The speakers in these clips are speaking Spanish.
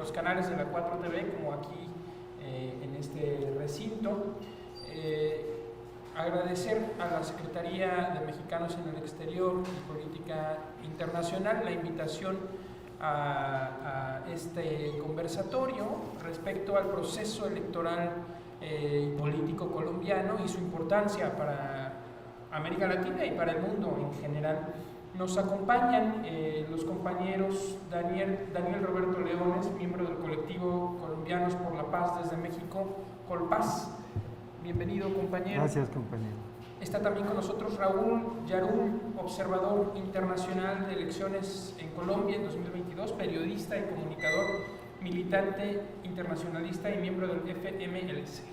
los canales de la 4TV como aquí en este recinto. Agradecer a la Secretaría de Mexicanos en el Exterior y Política Internacional la invitación a este conversatorio respecto al proceso electoral y político colombiano y su importancia para América Latina y para el mundo en general. Nos acompañan los compañeros Daniel Roberto Leones, miembro del colectivo Colombianos por la Paz desde México, Colpaz. Bienvenido, compañero. Gracias, compañero. Está también con nosotros Raúl Yarul, observador internacional de elecciones en Colombia en 2022, periodista y comunicador, militante internacionalista y miembro del FMLC.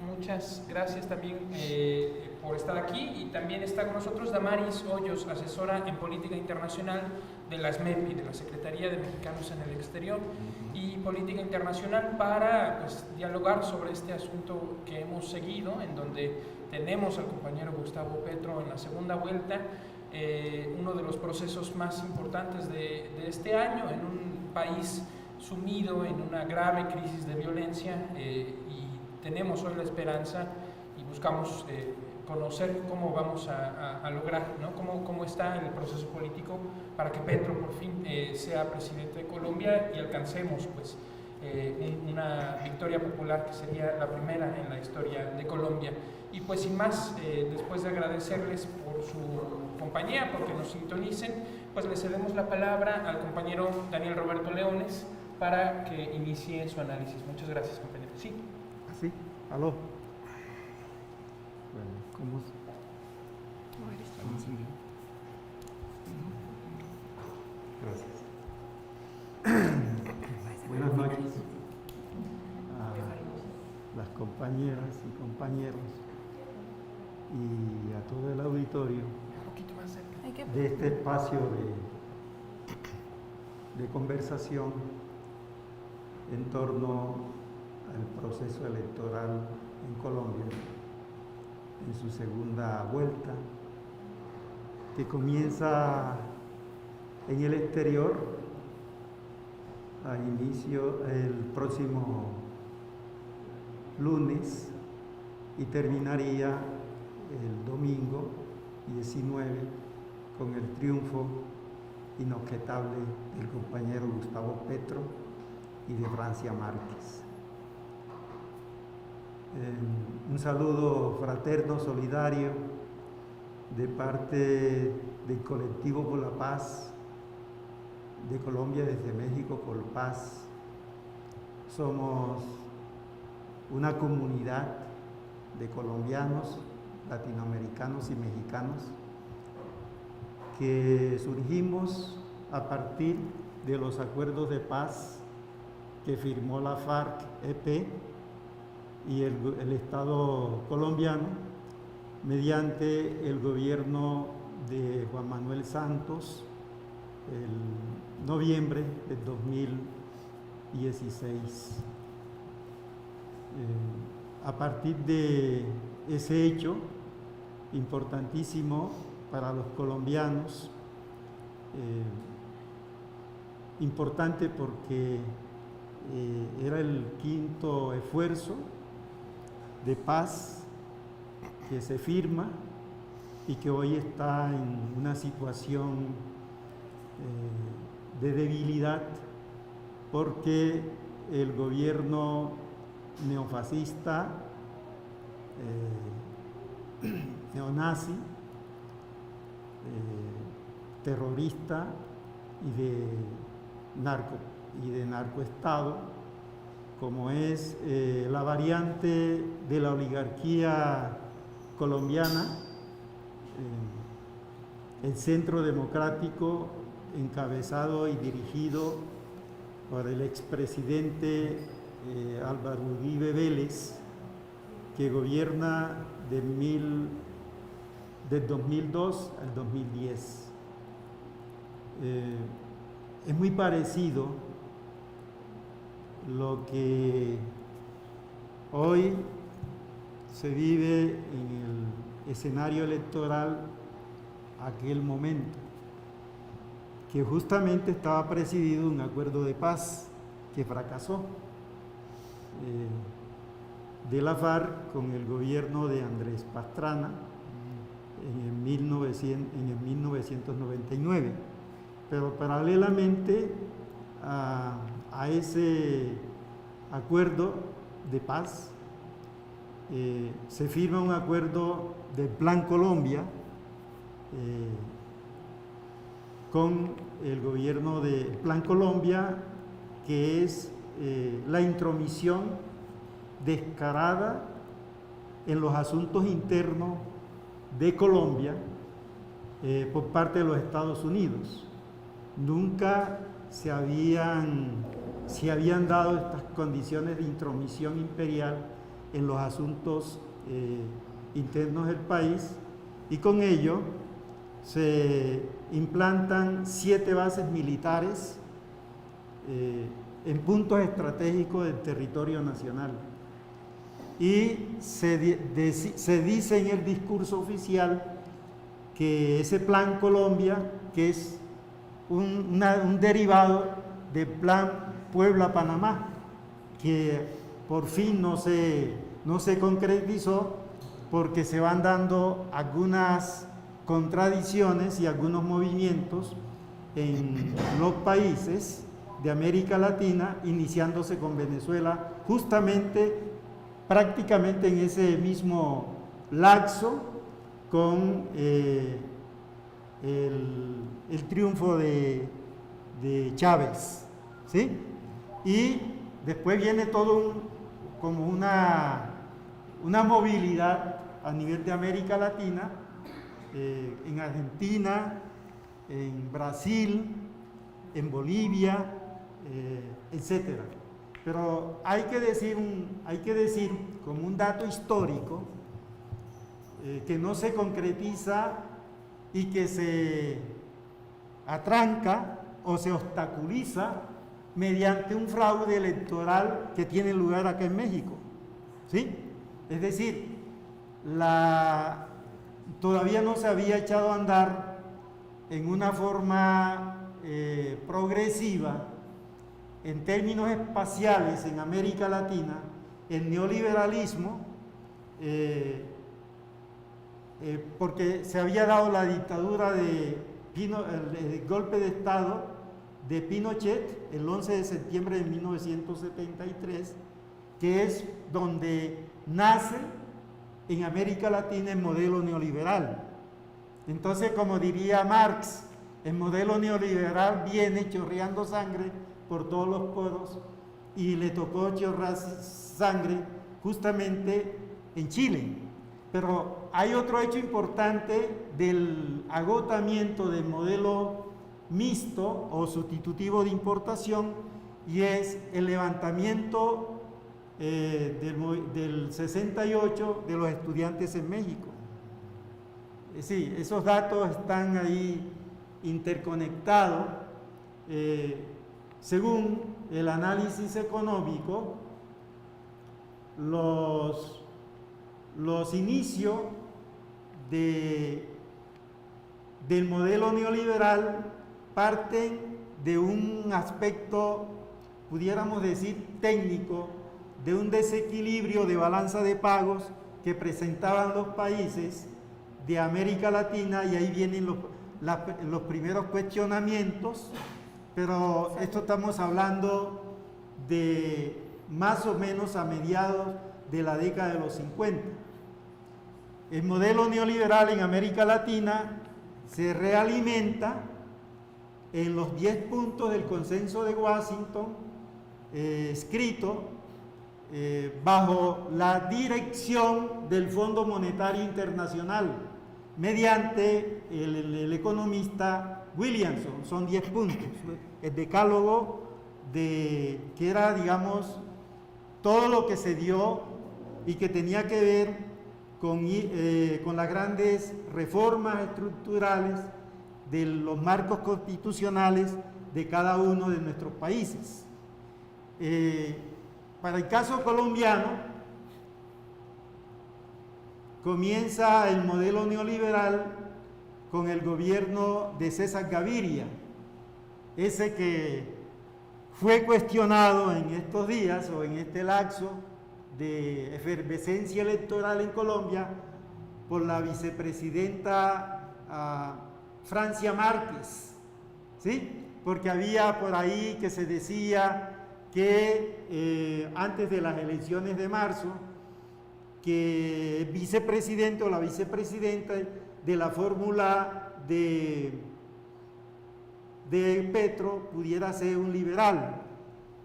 Muchas gracias también por estar aquí. Y también está con nosotros Damaris Hoyos, asesora en política internacional de la SMEPI, de la Secretaría de Mexicanos en el Exterior y Política Internacional, para dialogar sobre este asunto que hemos seguido, en donde tenemos al compañero Gustavo Petro en la segunda vuelta, uno de los procesos más importantes de este año, en un país sumido en una grave crisis de violencia, y tenemos hoy la esperanza y buscamos conocer cómo vamos a lograr, ¿no? cómo está el proceso político para que Petro por fin sea presidente de Colombia y alcancemos una victoria popular que sería la primera en la historia de Colombia. Y pues sin más, después de agradecerles por su compañía, porque nos sintonicen, pues le cedemos la palabra al compañero Daniel Roberto Leones para que inicie su análisis. Muchas gracias, compañero. Sí. ¿Sí? ¿Aló? Bueno, ¿cómo? Gracias. Buenas noches a las compañeras y compañeros y a todo el auditorio de este espacio de conversación en torno al proceso electoral en Colombia, en su segunda vuelta, que comienza en el exterior a inicio el próximo lunes y terminaría el domingo 19 con el triunfo inobjetable del compañero Gustavo Petro y de Francia Márquez. Un saludo fraterno, solidario, de parte del Colectivo por la Paz de Colombia, desde México, Colpaz. Somos una comunidad de colombianos, latinoamericanos y mexicanos que surgimos a partir de los acuerdos de paz que firmó la FARC-EP y el Estado colombiano mediante el gobierno de Juan Manuel Santos en noviembre del 2016. A partir de ese hecho importantísimo para los colombianos, importante porque era el quinto esfuerzo de paz que se firma y que hoy está en una situación de debilidad porque el gobierno neofascista, neonazi, terrorista y de narcoestado, como es la variante de la oligarquía colombiana, el Centro Democrático, encabezado y dirigido por el expresidente Álvaro Uribe Vélez, que gobierna del 2002 al 2010. Es muy parecido lo que hoy se vive en el escenario electoral aquel momento, que justamente estaba presidido un acuerdo de paz que fracasó, de la FARC con el gobierno de Andrés Pastrana en el 1999. Pero paralelamente a ese acuerdo de paz, se firma un acuerdo del Plan Colombia con el gobierno de Plan Colombia, que es la intromisión descarada en los asuntos internos de Colombia por parte de los Estados Unidos. Nunca se habían dado estas condiciones de intromisión imperial en los asuntos internos del país, y con ello se implantan 7 bases militares en puntos estratégicos del territorio nacional. Y se dice en el discurso oficial que ese Plan Colombia, que es un derivado del Plan Puebla-Panamá, que por fin no se concretizó porque se van dando algunas contradicciones y algunos movimientos en los países de América Latina, iniciándose con Venezuela justamente prácticamente en ese mismo lapso con el triunfo de Chávez, ¿sí? Y después viene todo como una movilidad a nivel de América Latina, en Argentina, en Brasil, en Bolivia, etcétera. Pero hay que decir como un dato histórico que no se concretiza y que se atranca o se obstaculiza mediante un fraude electoral que tiene lugar acá en México, ¿sí? Es decir, todavía no se había echado a andar en una forma progresiva en términos espaciales en América Latina el neoliberalismo, porque se había dado la dictadura el golpe de Estado de Pinochet el 11 de septiembre de 1973, que es donde nace en América Latina el modelo neoliberal. Entonces, como diría Marx, el modelo neoliberal viene chorreando sangre por todos los poros, y le tocó chorrar sangre justamente en Chile. Pero hay otro hecho importante del agotamiento del modelo mixto o sustitutivo de importación, y es el levantamiento del 68 de los estudiantes en México. Sí, esos datos están ahí interconectados. Según el análisis económico, los inicios del modelo neoliberal parten de un aspecto, pudiéramos decir, técnico, de un desequilibrio de balanza de pagos que presentaban los países de América Latina, y ahí vienen los primeros cuestionamientos. Pero esto estamos hablando de más o menos a mediados de la década de los 50. El modelo neoliberal en América Latina se realimenta en los 10 puntos del Consenso de Washington, escrito bajo la dirección del Fondo Monetario Internacional, mediante el economista Williamson. Son 10 puntos. El decálogo que era, digamos, todo lo que se dio y que tenía que ver con las grandes reformas estructurales de los marcos constitucionales de cada uno de nuestros países. Para el caso colombiano, comienza el modelo neoliberal con el gobierno de César Gaviria, ese que fue cuestionado en estos días o en este lapso de efervescencia electoral en Colombia por la vicepresidenta Francia Márquez, ¿sí? Porque había por ahí que se decía que antes de las elecciones de marzo, que el vicepresidente o la vicepresidenta de la fórmula de Petro pudiera ser un liberal,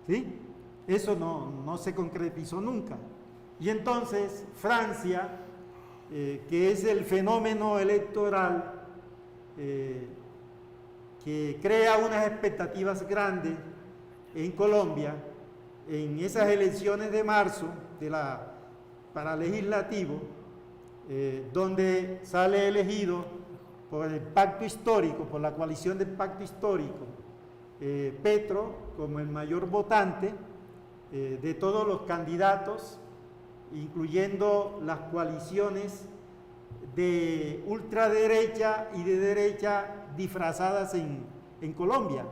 ¿sí? Eso no se concretizó nunca. Y entonces Francia, que es el fenómeno electoral que crea unas expectativas grandes en Colombia, en esas elecciones de marzo para legislativo, donde sale elegido por el pacto histórico, por la coalición del pacto histórico, Petro como el mayor votante de todos los candidatos, incluyendo las coaliciones de ultraderecha y de derecha disfrazadas en Colombia.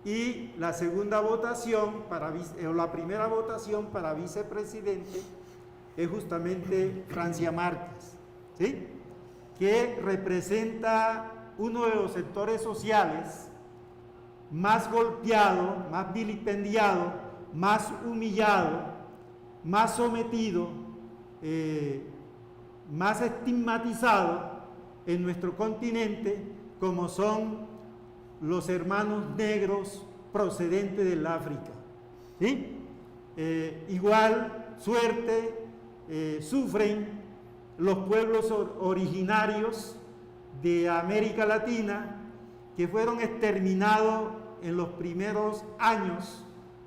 Y la segunda votación, o la primera votación para vicepresidente es justamente Francia Márquez, ¿sí? Que representa uno de los sectores sociales más golpeado, más vilipendiado, más humillado, más sometido, más estigmatizado en nuestro continente, como son los hermanos negros procedentes del África, ¿sí? Igual suerte sufren los pueblos originarios de América Latina, que fueron exterminados en los primeros años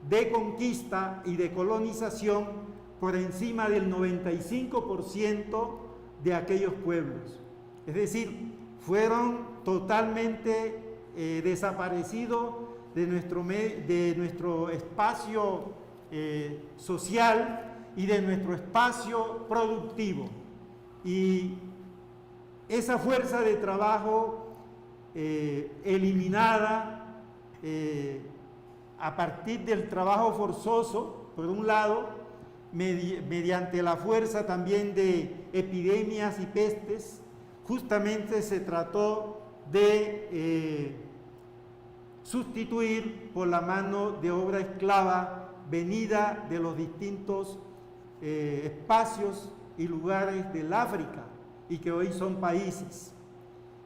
de conquista y de colonización por encima del 95% de aquellos pueblos. Es decir, fueron totalmente desaparecidos de nuestro espacio social y de nuestro espacio productivo. Y esa fuerza de trabajo eliminada a partir del trabajo forzoso, por un lado, mediante la fuerza también de epidemias y pestes, justamente se trató de sustituir por la mano de obra esclava venida de los distintos espacios y lugares del África y que hoy son países.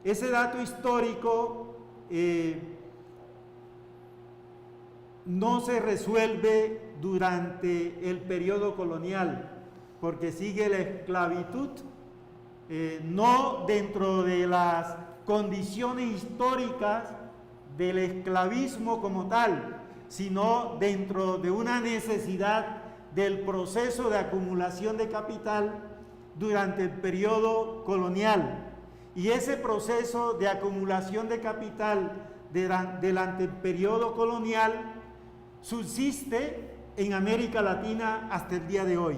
Ese dato histórico no se resuelve durante el periodo colonial, porque sigue la esclavitud, no dentro de las condiciones históricas del esclavismo como tal, sino dentro de una necesidad del proceso de acumulación de capital durante el periodo colonial. Y ese proceso de acumulación de capital durante el periodo colonial subsiste en América Latina hasta el día de hoy.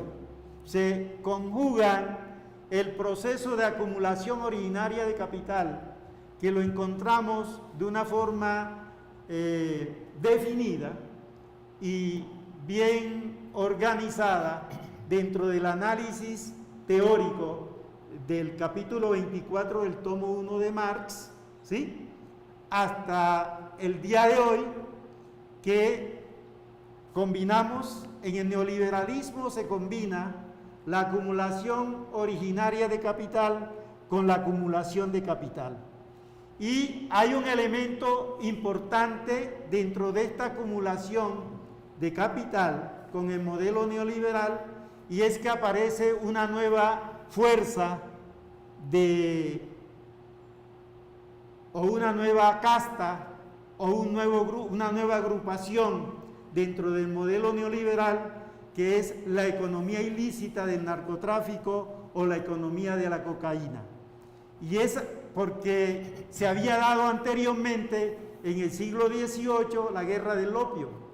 Se conjugan el proceso de acumulación originaria de capital, que lo encontramos de una forma definida y bien organizada dentro del análisis teórico del capítulo 24 del tomo 1 de Marx, ¿sí? Hasta el día de hoy, que combinamos, en el neoliberalismo se combina la acumulación originaria de capital con la acumulación de capital. Y hay un elemento importante dentro de esta acumulación de capital con el modelo neoliberal, y es que aparece una nueva fuerza o una nueva casta o una nueva agrupación dentro del modelo neoliberal, que es la economía ilícita del narcotráfico o la economía de la cocaína. Y es porque se había dado anteriormente, en el siglo XVIII, la guerra del opio,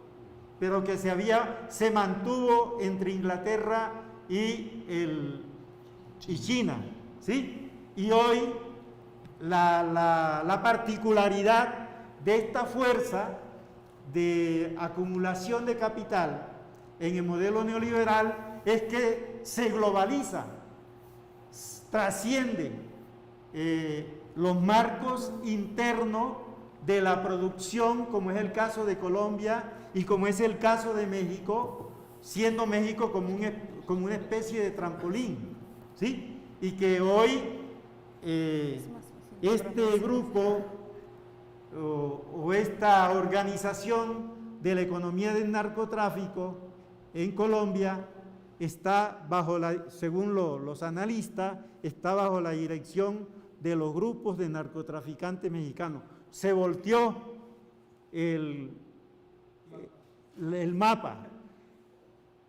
pero que se mantuvo entre Inglaterra y China, ¿sí? Y hoy la particularidad de esta fuerza de acumulación de capital en el modelo neoliberal es que se globaliza, trasciende los marcos internos de la producción, como es el caso de Colombia y como es el caso de México, siendo México como una especie de trampolín, ¿sí? Y que hoy este grupo o esta organización de la economía del narcotráfico en Colombia está bajo según los analistas, está bajo la dirección de los grupos de narcotraficantes mexicanos. Se volteó el mapa.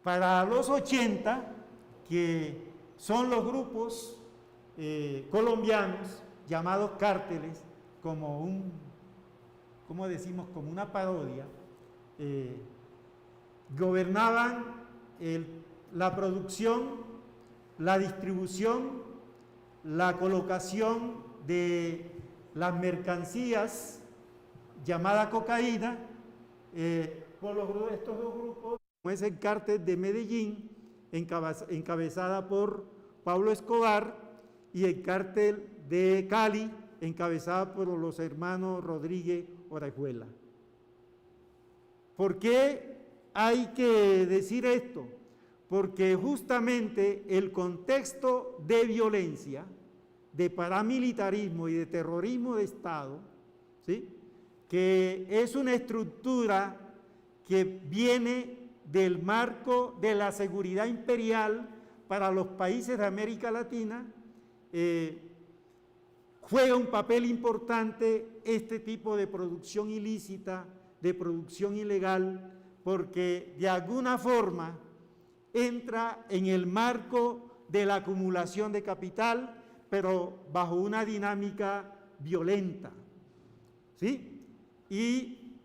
Para los 80, que son los grupos colombianos llamados cárteles, como ¿cómo decimos? Como una parodia, gobernaban la producción, la distribución, la colocación de las mercancías llamada cocaína por estos dos grupos, como es el cártel de Medellín, encabezada por Pablo Escobar, y el cártel de Cali, encabezada por los hermanos Rodríguez Orejuela. ¿Por qué hay que decir esto? Porque justamente el contexto de violencia, de paramilitarismo y de terrorismo de Estado, ¿sí?, que es una estructura que viene del marco de la seguridad imperial para los países de América Latina, juega un papel importante este tipo de producción ilícita, de producción ilegal, porque de alguna forma entra en el marco de la acumulación de capital, pero bajo una dinámica violenta, ¿sí? Y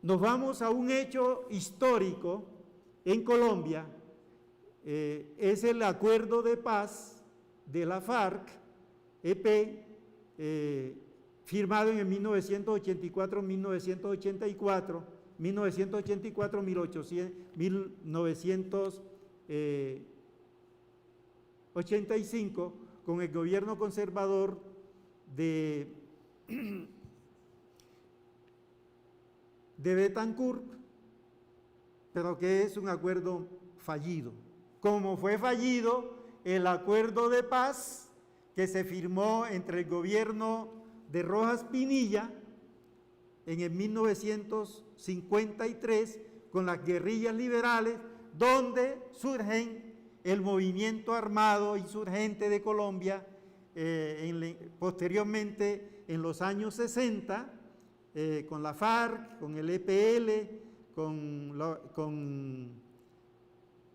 nos vamos a un hecho histórico en Colombia, es el acuerdo de paz de la FARC-EP, firmado en el 1985 con el gobierno conservador de Betancourt, pero que es un acuerdo fallido. Como fue fallido el acuerdo de paz que se firmó entre el gobierno de Rojas Pinilla en el 1953 con las guerrillas liberales, donde surgen el movimiento armado insurgente de Colombia, posteriormente en los años 60, con la FARC, con el EPL, con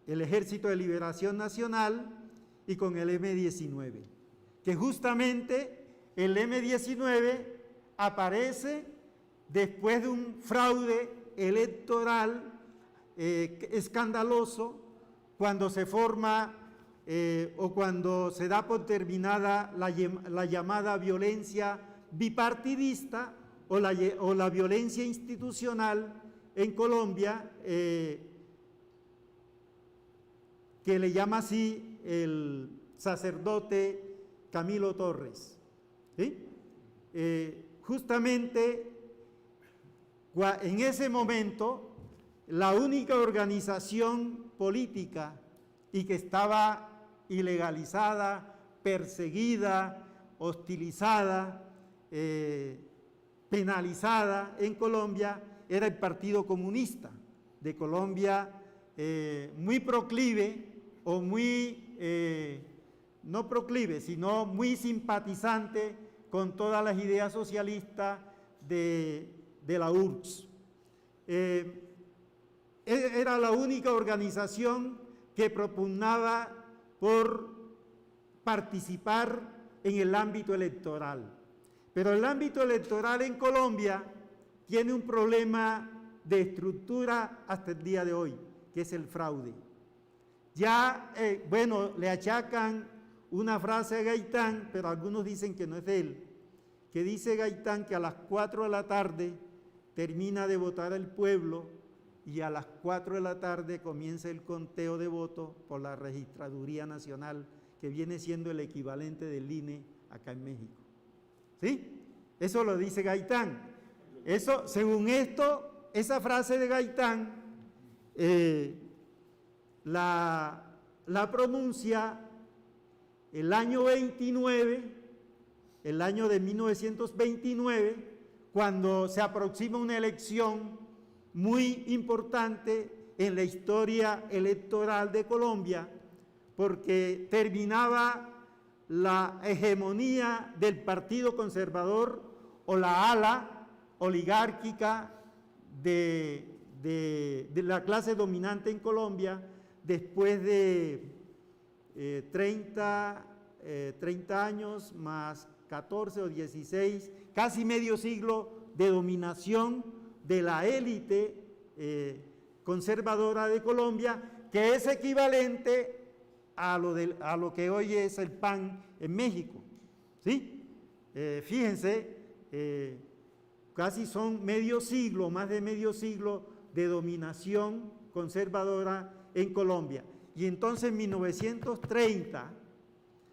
el Ejército de Liberación Nacional y con el M-19, que justamente el M-19 aparece después de un fraude electoral escandaloso, cuando se forma o cuando se da por terminada la llamada violencia bipartidista o la violencia institucional en Colombia, que le llama así el sacerdote Camilo Torres, ¿sí? Justamente en ese momento la única organización política y que estaba ilegalizada, perseguida, hostilizada, penalizada en Colombia era el Partido Comunista de Colombia, muy proclive o muy, no proclive, sino muy simpatizante con todas las ideas socialistas de la URSS. Era la única organización que propugnaba por participar en el ámbito electoral. Pero el ámbito electoral en Colombia tiene un problema de estructura hasta el día de hoy, que es el fraude. Ya, bueno, le achacan una frase a Gaitán, pero algunos dicen que no es de él, que dice Gaitán que a las 4 de la tarde termina de votar el pueblo y a las 4 de la tarde comienza el conteo de votos por la Registraduría Nacional, que viene siendo el equivalente del INE acá en México. ¿Sí? Eso lo dice Gaitán. Eso, según esto, esa frase de Gaitán la pronuncia el año 29, el año de 1929, cuando se aproxima una elección muy importante en la historia electoral de Colombia, porque terminaba la hegemonía del Partido Conservador o la ala oligárquica de la clase dominante en Colombia después de 30 años más 14 o 16, casi medio siglo de dominación de la élite conservadora de Colombia, que es equivalente a lo que hoy es el PAN en México. ¿Sí? Fíjense, casi son medio siglo, más de medio siglo de dominación conservadora en Colombia. Y entonces en 1930,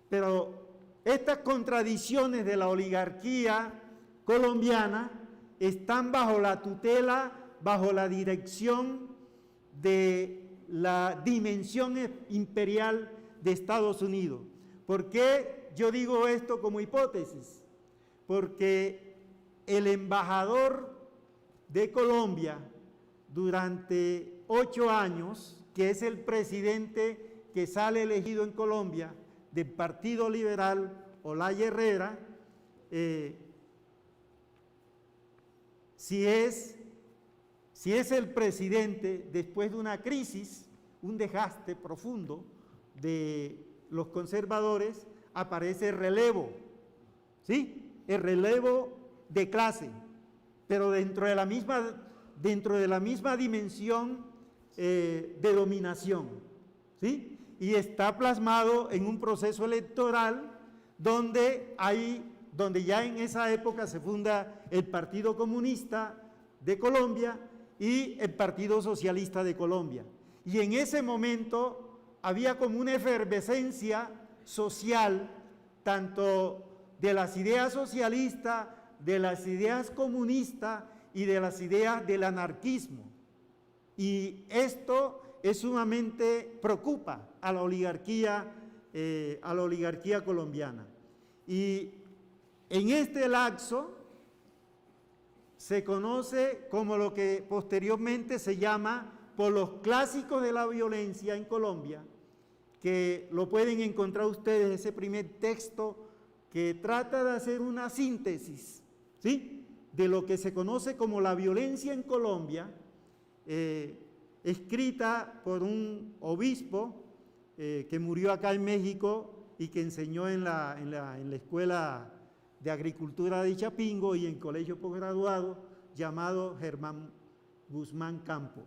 pero estas contradicciones de la oligarquía colombiana están bajo la tutela, bajo la dirección de la dimensión imperial de Estados Unidos. ¿Por qué yo digo esto como hipótesis? Porque el embajador de Colombia durante 8 años, que es el presidente que sale elegido en Colombia del Partido Liberal, Olaya Herrera, si es el presidente después de una crisis, un desgaste profundo de los conservadores, aparece el relevo, ¿sí? El relevo de clase, pero dentro de la misma dimensión de dominación, ¿sí? Y está plasmado en un proceso electoral donde ya en esa época se funda el Partido Comunista de Colombia y el Partido Socialista de Colombia. Y en ese momento había como una efervescencia social, tanto de las ideas socialistas, de las ideas comunistas y de las ideas del anarquismo. Y esto sumamente preocupa a la oligarquía colombiana. Y en este lapso se conoce como lo que posteriormente se llama por los clásicos de la violencia en Colombia, que lo pueden encontrar ustedes, ese primer texto que trata de hacer una síntesis, ¿sí?, de lo que se conoce como la violencia en Colombia, escrita por un obispo que murió acá en México y que enseñó en la Escuela de Agricultura de Chapingo y en colegio posgraduado, llamado Germán Guzmán Campo.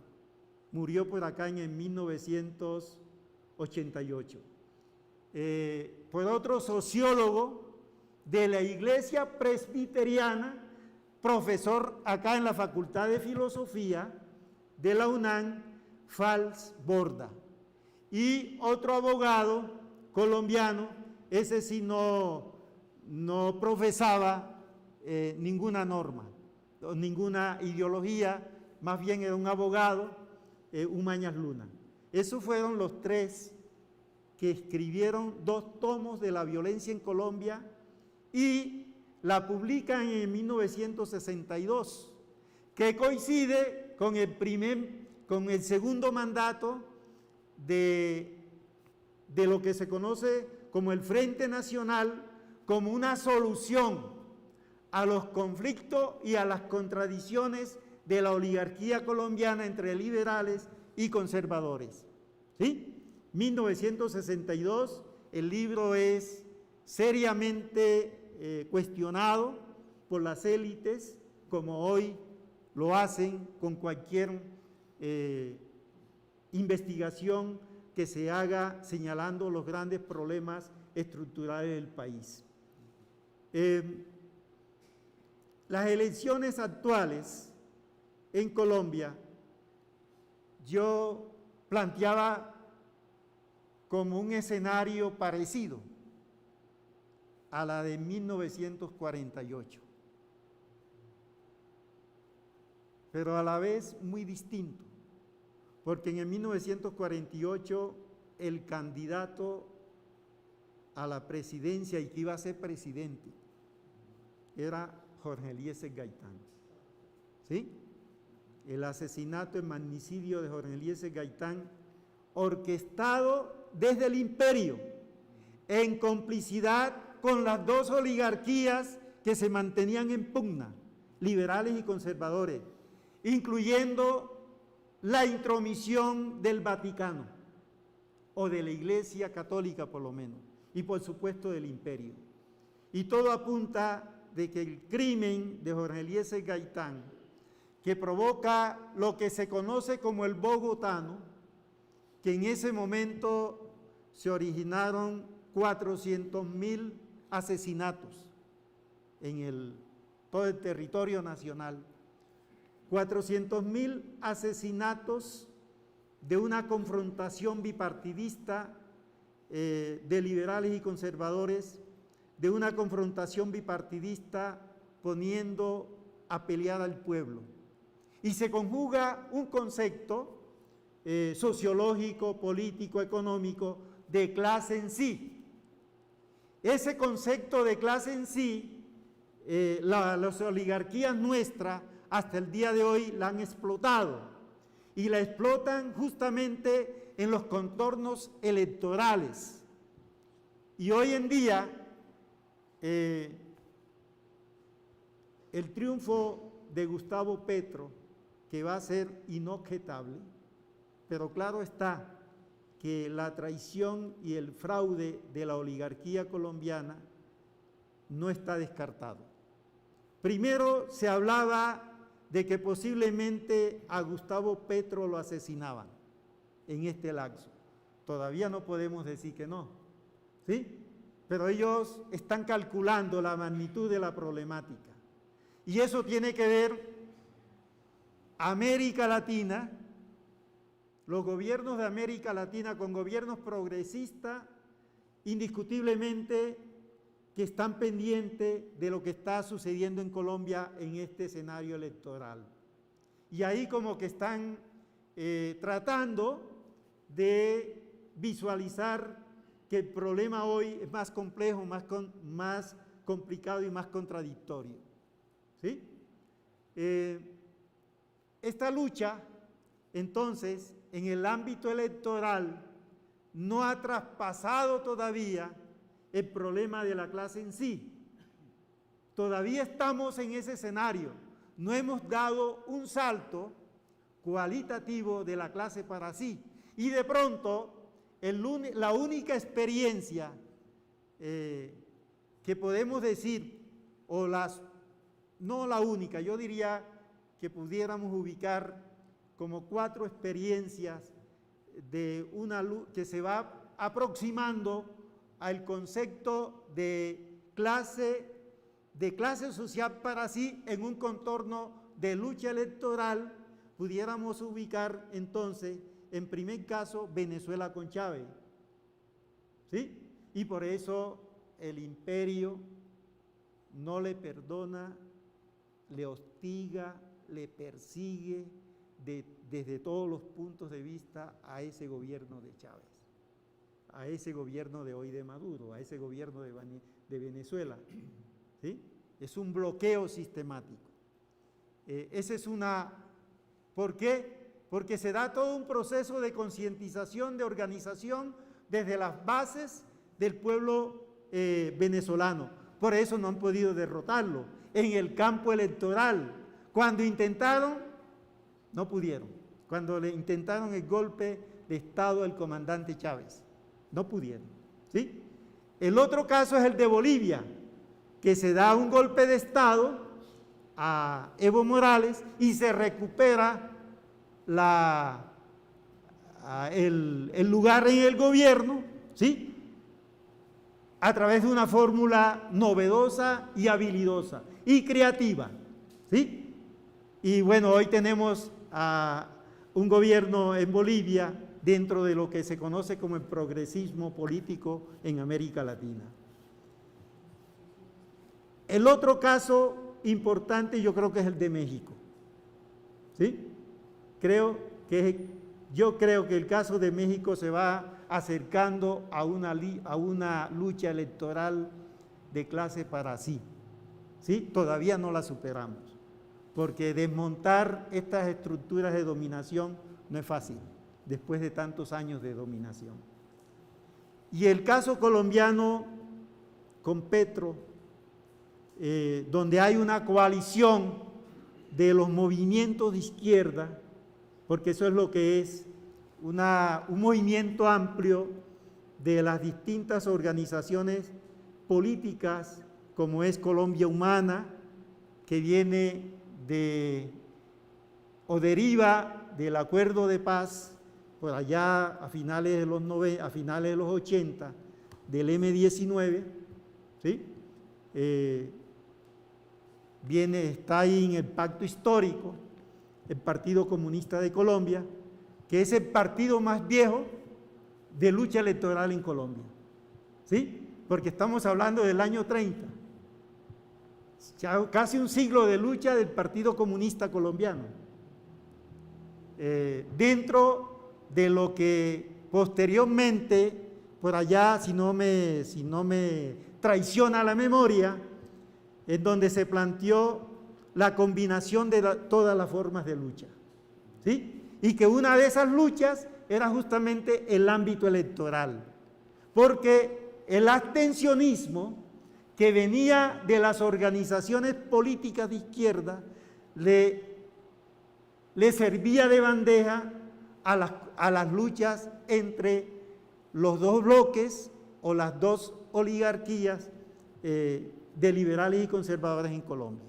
Murió por acá en 1988. Por otro sociólogo de la Iglesia Presbiteriana, profesor acá en la Facultad de Filosofía de la UNAM, Fals Borda. Y otro abogado colombiano, ese sí no profesaba ninguna norma, ninguna ideología, más bien era un abogado, Umañas Luna. Esos fueron los tres que escribieron 2 tomos de la violencia en Colombia y la publican en 1962, que coincide con el segundo mandato de lo que se conoce como el Frente Nacional, como una solución a los conflictos y a las contradicciones de la oligarquía colombiana entre liberales y conservadores. ¿Sí? 1962, el libro es seriamente cuestionado por las élites, como hoy lo hacen con cualquier investigación que se haga señalando los grandes problemas estructurales del país. Las elecciones actuales en Colombia, yo planteaba como un escenario parecido a la de 1948, pero a la vez muy distinto, porque en el 1948 el candidato a la presidencia y que iba a ser presidente era Jorge Eliezer Gaitán, ¿sí? El asesinato, el magnicidio de Jorge Eliezer Gaitán, orquestado desde el imperio, en complicidad con las dos oligarquías que se mantenían en pugna, liberales y conservadores, incluyendo la intromisión del Vaticano, o de la Iglesia Católica por lo menos, y por supuesto del imperio. Y todo apunta de que el crimen de Jorge Eliezer Gaitán, que provoca lo que se conoce como el bogotano, que en ese momento se originaron 400.000 asesinatos en todo el territorio nacional, 400.000 asesinatos de una confrontación bipartidista de liberales y conservadores, de una confrontación bipartidista poniendo a pelear al pueblo. Y se conjuga un concepto sociológico, político, económico, de clase en sí. Ese concepto de clase en sí, las oligarquías nuestras hasta el día de hoy la han explotado, y la explotan justamente en los contornos electorales. Y hoy en día, el triunfo de Gustavo Petro, que va a ser inobjetable, pero claro está que la traición y el fraude de la oligarquía colombiana no está descartado. Primero se hablaba de que posiblemente a Gustavo Petro lo asesinaban en este lapso. Todavía no podemos decir que no, ¿sí? Pero ellos están calculando la magnitud de la problemática. Y eso tiene que ver América Latina, los gobiernos de América Latina con gobiernos progresistas, indiscutiblemente que están pendientes de lo que está sucediendo en Colombia en este escenario electoral. Y ahí como que están tratando de visualizar que el problema hoy es más complejo, más complicado y más contradictorio, ¿sí? Esta lucha, entonces, en el ámbito electoral no ha traspasado todavía el problema de la clase en sí. Todavía estamos en ese escenario. No hemos dado un salto cualitativo de la clase para sí. Y de pronto, la única experiencia que podemos decir, no la única, yo diría que pudiéramos ubicar como 4 experiencias de una luz que se va aproximando al concepto de clase social para sí en un contorno de lucha electoral. Pudiéramos ubicar entonces, en primer caso, Venezuela con Chávez, ¿sí? Y por eso el imperio no le perdona, le hostiga, le persigue desde todos los puntos de vista a ese gobierno de Chávez, a ese gobierno de hoy de Maduro, a ese gobierno de Venezuela, ¿sí? Es un bloqueo sistemático. Esa es una... ¿Por qué? Porque se da todo un proceso de concientización, de organización desde las bases del pueblo venezolano. Por eso no han podido derrotarlo. En el campo electoral, cuando intentaron, no pudieron. Cuando le intentaron el golpe de Estado del comandante Chávez, no pudieron, ¿sí? El otro caso es el de Bolivia, que se da un golpe de Estado a Evo Morales y se recupera el lugar en el gobierno, ¿sí? A través de una fórmula novedosa y habilidosa y creativa, ¿sí? Y bueno, hoy tenemos a un gobierno en Bolivia dentro de lo que se conoce como el progresismo político en América Latina. El otro caso importante yo creo que es el de México. ¿Sí? Yo creo que el caso de México se va acercando a una lucha electoral de clase para sí. ¿Sí? Todavía no la superamos, porque desmontar estas estructuras de dominación no es fácil, después de tantos años de dominación. Y el caso colombiano con Petro, donde hay una coalición de los movimientos de izquierda, porque eso es lo que es un movimiento amplio de las distintas organizaciones políticas, como es Colombia Humana, que viene o deriva del acuerdo de paz por allá a finales de los 80 del M-19, ¿sí? Está ahí en el pacto histórico el Partido Comunista de Colombia, que es el partido más viejo de lucha electoral en Colombia, ¿sí? Porque estamos hablando del año 30, ya casi un siglo de lucha del Partido Comunista colombiano, dentro de lo que posteriormente, por allá, si no me traiciona la memoria, en donde se planteó la combinación de todas las formas de lucha, ¿sí? Y que una de esas luchas era justamente el ámbito electoral, porque el abstencionismo que venía de las organizaciones políticas de izquierda le servía de bandeja a las luchas entre los dos bloques o las dos oligarquías de liberales y conservadores en Colombia.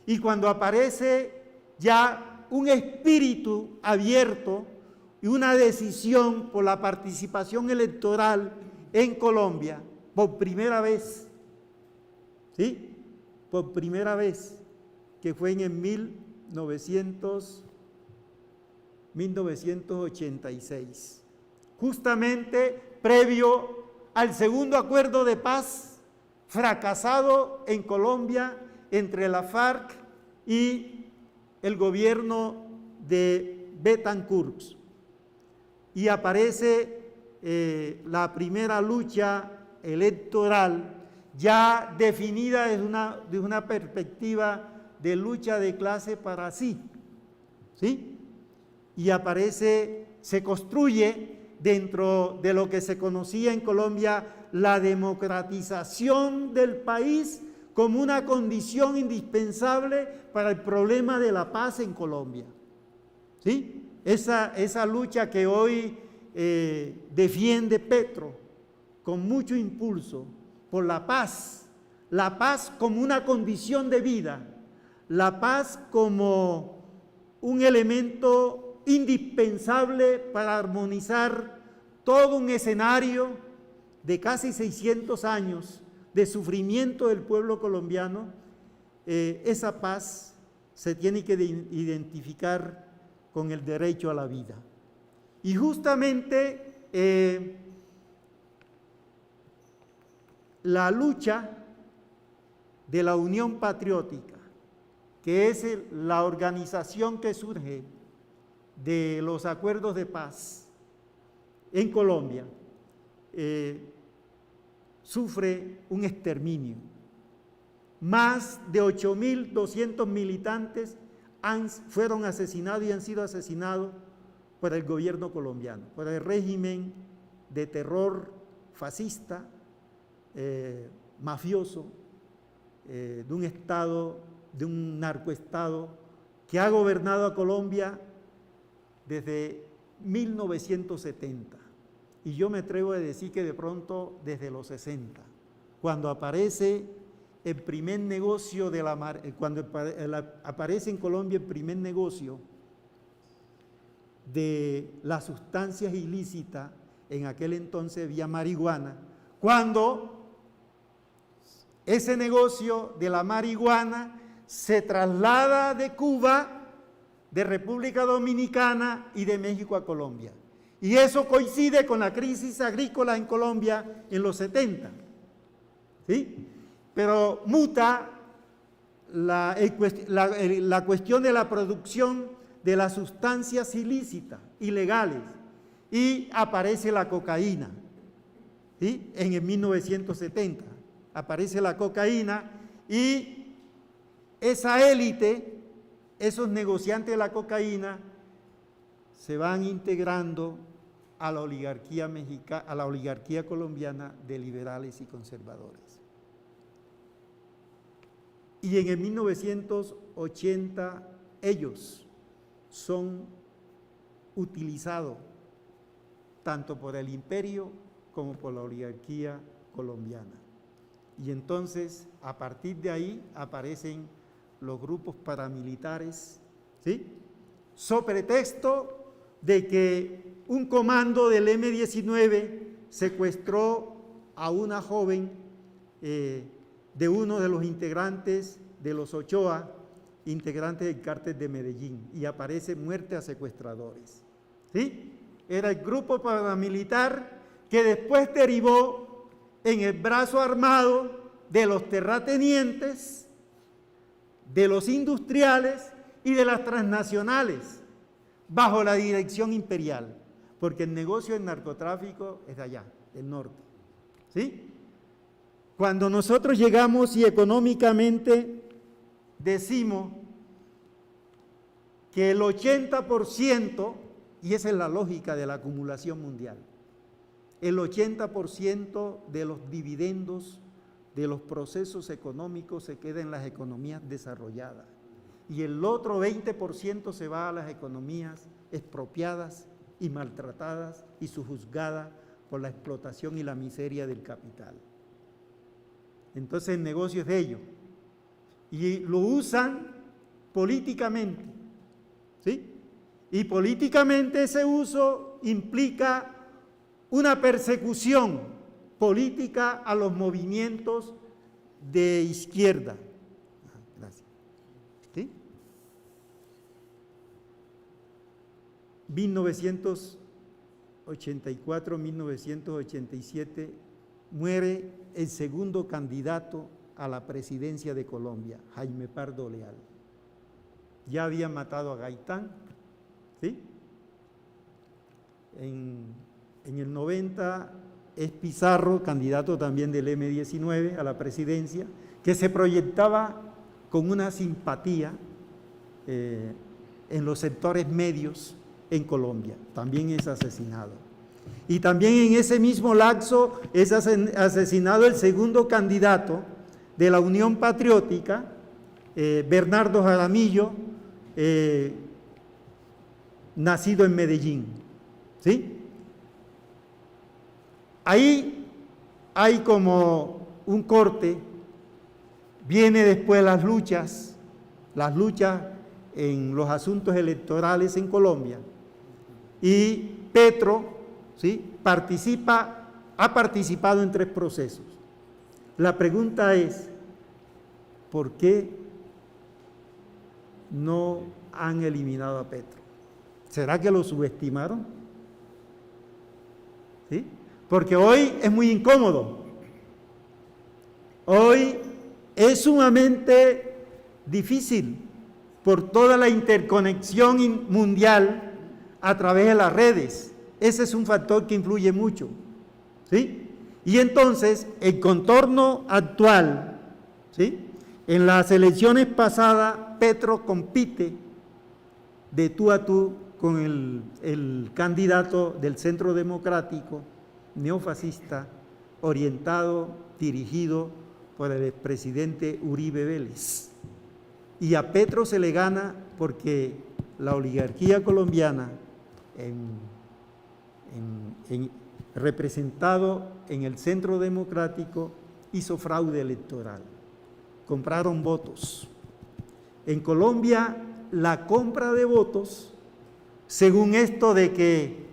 Y cuando aparece ya un espíritu abierto y una decisión por la participación electoral en Colombia, por primera vez, ¿sí? Por primera vez, que fue en 1986, justamente previo al segundo acuerdo de paz fracasado en Colombia entre la FARC y el gobierno de Betancourt. Y aparece la primera lucha electoral ya definida desde una perspectiva de lucha de clase para sí, ¿sí? Y se construye dentro de lo que se conocía en Colombia la democratización del país como una condición indispensable para el problema de la paz en Colombia, ¿sí? Esa lucha que hoy defiende Petro con mucho impulso por la paz como una condición de vida, la paz como un elemento indispensable para armonizar todo un escenario de casi 600 años de sufrimiento del pueblo colombiano. Esa paz se tiene que identificar con el derecho a la vida. Y justamente la lucha de la Unión Patriótica, que es la organización que surge de los acuerdos de paz en Colombia, sufre un exterminio. Más de 8.200 militantes fueron asesinados y han sido asesinados por el gobierno colombiano, por el régimen de terror fascista, mafioso, de un estado, de un narcoestado que ha gobernado a Colombia desde 1970. Y yo me atrevo a decir que de pronto desde los 60, cuando aparece el primer negocio aparece en Colombia el primer negocio de las sustancias ilícitas, en aquel entonces vía marihuana, cuando ese negocio de la marihuana se traslada de Cuba, de República Dominicana y de México a Colombia. Y eso coincide con la crisis agrícola en Colombia en los 70. ¿Sí? Pero muta la cuestión de la producción de las sustancias ilícitas, ilegales, y aparece la cocaína. ¿Sí? En el 1970 aparece la cocaína y esa élite, esos negociantes de la cocaína, se van integrando a la oligarquía mexicana, a la oligarquía colombiana de liberales y conservadores. Y en el 1980 ellos son utilizados tanto por el imperio como por la oligarquía colombiana. Y entonces, a partir de ahí, aparecen los grupos paramilitares, ¿sí? So pretexto de que un comando del M-19 secuestró a una joven de uno de los integrantes de los Ochoa, integrantes del cártel de Medellín, y aparece muerte a secuestradores. ¿Sí? Era el grupo paramilitar que después derivó en el brazo armado de los terratenientes, de los industriales y de las transnacionales, bajo la dirección imperial, porque el negocio del narcotráfico es de allá, del norte. ¿Sí? Cuando nosotros llegamos y económicamente decimos que el 80%, y esa es la lógica de la acumulación mundial, el 80% de los dividendos de los procesos económicos se queda en las economías desarrolladas y el otro 20% se va a las economías expropiadas y maltratadas y sojuzgadas por la explotación y la miseria del capital. Entonces el negocio es de ellos y lo usan políticamente, ¿sí? Y políticamente ese uso implica una persecución política a los movimientos de izquierda. Gracias. ¿Sí? 1984-1987 muere el segundo candidato a la presidencia de Colombia, Jaime Pardo Leal. Ya había matado a Gaitán, ¿sí? En el 90 es Pizarro, candidato también del M-19 a la presidencia, que se proyectaba con una simpatía en los sectores medios en Colombia. También es asesinado. Y también en ese mismo lapso es asesinado el segundo candidato de la Unión Patriótica, Bernardo Jaramillo, nacido en Medellín. ¿Sí? Ahí hay como un corte, viene después las luchas en los asuntos electorales en Colombia, y Petro, ¿sí?, ha participado en 3 procesos. La pregunta es, ¿por qué no han eliminado a Petro? ¿Será que lo subestimaron? ¿Sí? Porque hoy es muy incómodo. Hoy es sumamente difícil por toda la interconexión mundial a través de las redes. Ese es un factor que influye mucho. ¿Sí? Y entonces, el contorno actual, ¿sí?, en las elecciones pasadas, Petro compite de tú a tú con el candidato del Centro Democrático, neofascista, orientado, dirigido por el expresidente Uribe Vélez. Y a Petro se le gana porque la oligarquía colombiana, representado en el Centro Democrático, hizo fraude electoral, compraron votos. En Colombia, la compra de votos, según esto de que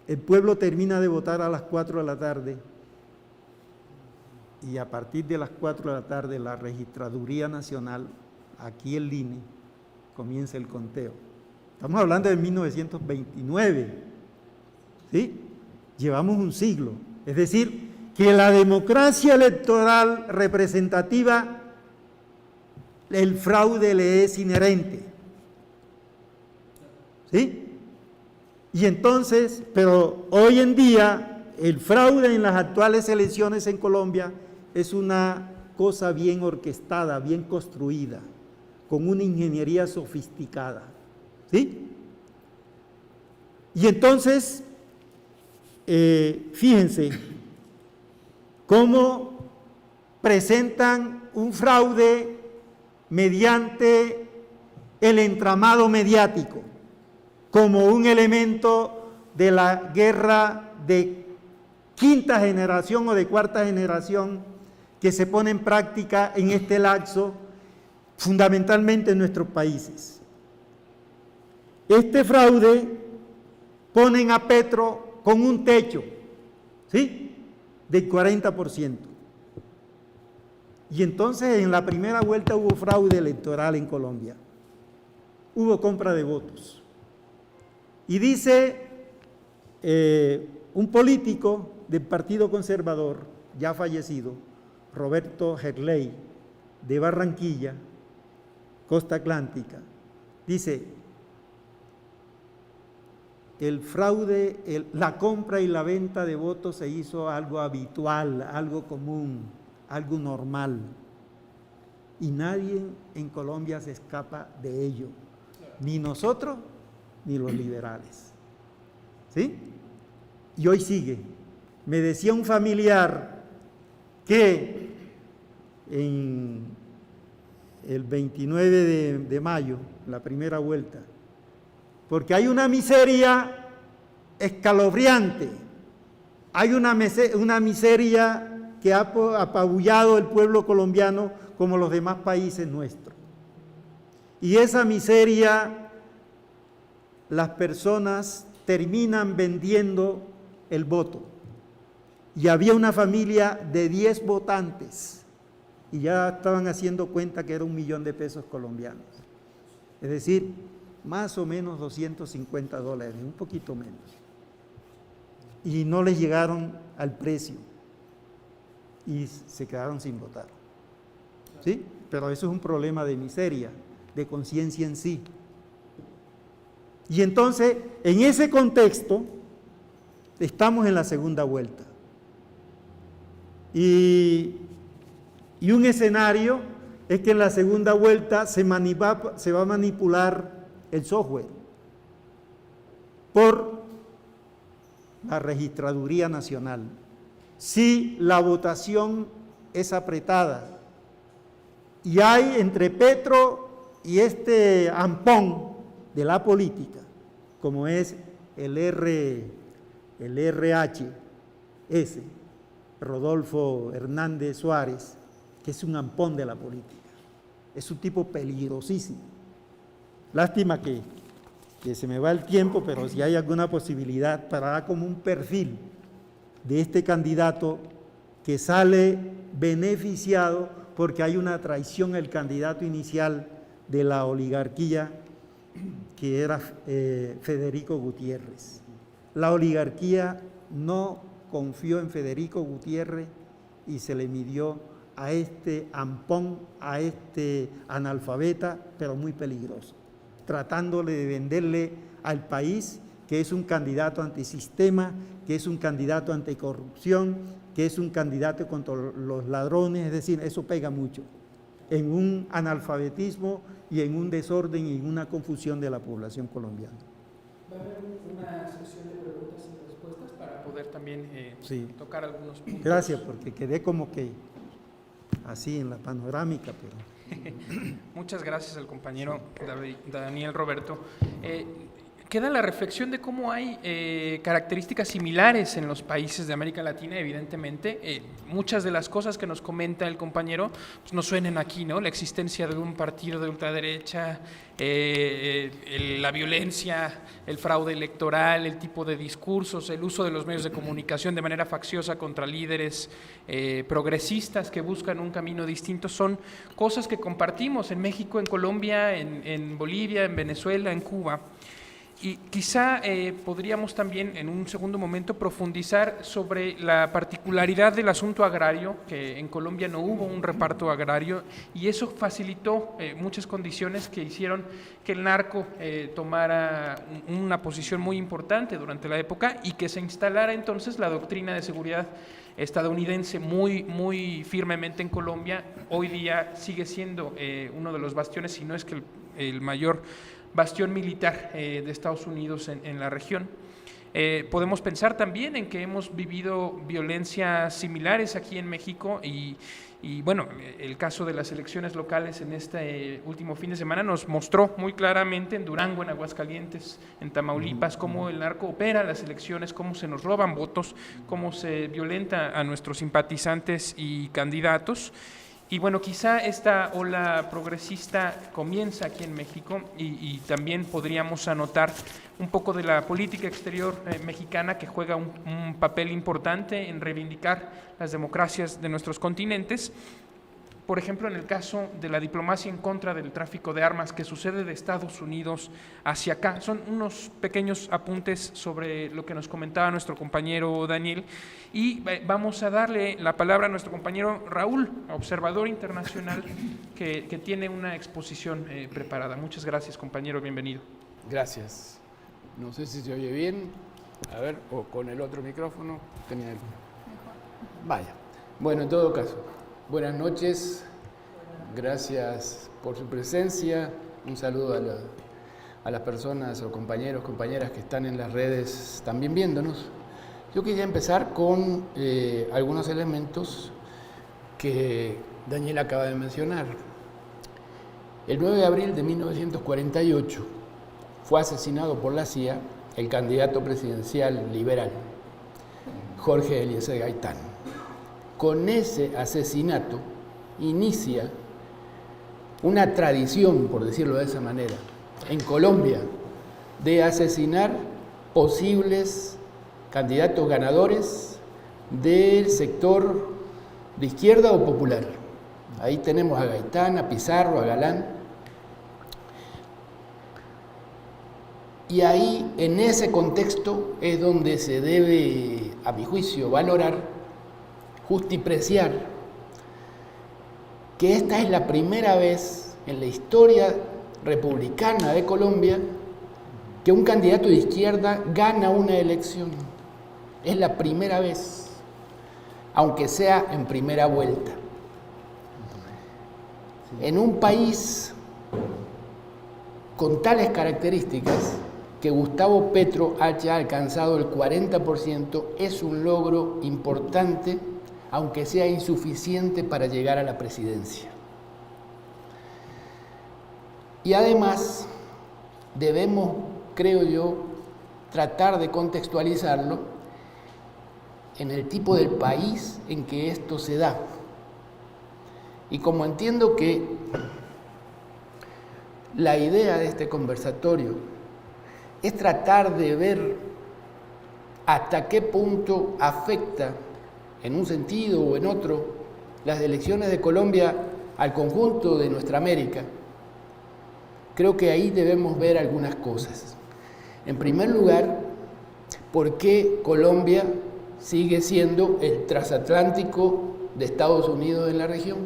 el pueblo termina de votar a las 4 de la tarde y a partir de las 4 de la tarde la Registraduría Nacional, aquí el INE, comienza el conteo. Estamos hablando de 1929, ¿sí? Llevamos un siglo. Es decir, que la democracia electoral representativa, el fraude le es inherente, ¿sí? Y entonces, pero hoy en día, el fraude en las actuales elecciones en Colombia es una cosa bien orquestada, bien construida, con una ingeniería sofisticada, ¿sí? Y entonces, fíjense cómo presentan un fraude mediante el entramado mediático, como un elemento de la guerra de quinta generación o de cuarta generación que se pone en práctica en este lapso, fundamentalmente en nuestros países. Este fraude ponen a Petro con un techo, ¿sí?, del 40%. Y entonces en la primera vuelta hubo fraude electoral en Colombia, hubo compra de votos. Y dice un político del Partido Conservador, ya fallecido, Roberto Gerley, de Barranquilla, Costa Atlántica, dice: el fraude, la compra y la venta de votos se hizo algo habitual, algo común, algo normal, y nadie en Colombia se escapa de ello, ni nosotros ni los liberales, ¿sí? Y hoy sigue. Me decía un familiar que en el 29 de mayo, la primera vuelta, porque hay una miseria escalofriante, hay una miseria que ha apabullado el pueblo colombiano como los demás países nuestros. Y esa miseria, las personas terminan vendiendo el voto. Y había una familia de 10 votantes y ya estaban haciendo cuenta que era $1.000.000 colombianos. Es decir, más o menos $250, un poquito menos. Y no les llegaron al precio y se quedaron sin votar, ¿sí? Pero eso es un problema de miseria, de conciencia en sí. Y entonces, en ese contexto, estamos en la segunda vuelta. Y un escenario es que en la segunda vuelta se va a manipular el software por la Registraduría Nacional. Si la votación es apretada y hay entre Petro y este ampón de la política, como es el RHS, Rodolfo Hernández Suárez, que es un ampón de la política, es un tipo peligrosísimo. Lástima que se me va el tiempo, pero si hay alguna posibilidad para dar como un perfil de este candidato que sale beneficiado porque hay una traición al candidato inicial de la oligarquía, que era Federico Gutiérrez. La oligarquía no confió en Federico Gutiérrez y se le midió a este ampón, a este analfabeta, pero muy peligroso, tratándole de venderle al país que es un candidato antisistema, que es un candidato anticorrupción, que es un candidato contra los ladrones. Es decir, eso pega mucho en un analfabetismo y en un desorden y en una confusión de la población colombiana. Va a haber una sesión de preguntas y respuestas para poder también sí, tocar algunos puntos. Gracias, porque quedé como que así en la panorámica, pero... Muchas gracias al compañero Daniel Roberto. queda la reflexión de cómo hay características similares en los países de América Latina, evidentemente. Muchas de las cosas que nos comenta el compañero pues, nos suenan aquí, ¿no? La existencia de un partido de ultraderecha, la violencia, el fraude electoral, el tipo de discursos, el uso de los medios de comunicación de manera facciosa contra líderes progresistas que buscan un camino distinto, son cosas que compartimos en México, en Colombia, en Bolivia, en Venezuela, en Cuba. Y quizá podríamos también en un segundo momento profundizar sobre la particularidad del asunto agrario, que en Colombia no hubo un reparto agrario y eso facilitó muchas condiciones que hicieron que el narco tomara una posición muy importante durante la época y que se instalara entonces la doctrina de seguridad estadounidense muy firmemente en Colombia. Hoy día sigue siendo uno de los bastiones, si no es que el mayor bastión militar de Estados Unidos en la región. Podemos pensar también en que hemos vivido violencias similares aquí en México y bueno, el caso de las elecciones locales en este último fin de semana nos mostró muy claramente en Durango, en Aguascalientes, en Tamaulipas, cómo el narco opera las elecciones, cómo se nos roban votos, cómo se violenta a nuestros simpatizantes y candidatos. Y bueno, quizá esta ola progresista comienza aquí en México y también podríamos anotar un poco de la política exterior mexicana que juega un papel importante en reivindicar las democracias de nuestros continentes. Por ejemplo, en el caso de la diplomacia en contra del tráfico de armas que sucede de Estados Unidos hacia acá. Son unos pequeños apuntes sobre lo que nos comentaba nuestro compañero Daniel y vamos a darle la palabra a nuestro compañero Raúl, observador internacional, que tiene una exposición preparada. Muchas gracias, compañero, bienvenido. Gracias. No sé si se oye bien, a ver, o con el otro micrófono. Vaya. Bueno, en todo caso. Buenas noches, gracias por su presencia, un saludo a las personas o compañeros, compañeras que están en las redes también viéndonos. Yo quería empezar con algunos elementos que Daniel acaba de mencionar. El 9 de abril de 1948 fue asesinado por la CIA el candidato presidencial liberal, Jorge Eliezer Gaitán. Con ese asesinato inicia una tradición, por decirlo de esa manera, en Colombia, de asesinar posibles candidatos ganadores del sector de izquierda o popular. Ahí tenemos a Gaitán, a Pizarro, a Galán. Y ahí, en ese contexto, es donde se debe, a mi juicio, valorar, justipreciar que esta es la primera vez en la historia republicana de Colombia que un candidato de izquierda gana una elección. Es la primera vez, aunque sea en primera vuelta. En un país con tales características, que Gustavo Petro haya alcanzado el 40% es un logro importante, aunque sea insuficiente para llegar a la presidencia. Y además, debemos, creo yo, tratar de contextualizarlo en el tipo del país en que esto se da. Y como entiendo que la idea de este conversatorio es tratar de ver hasta qué punto afecta, en un sentido o en otro, las elecciones de Colombia al conjunto de nuestra América, creo que ahí debemos ver algunas cosas. En primer lugar, ¿por qué Colombia sigue siendo el transatlántico de Estados Unidos en la región?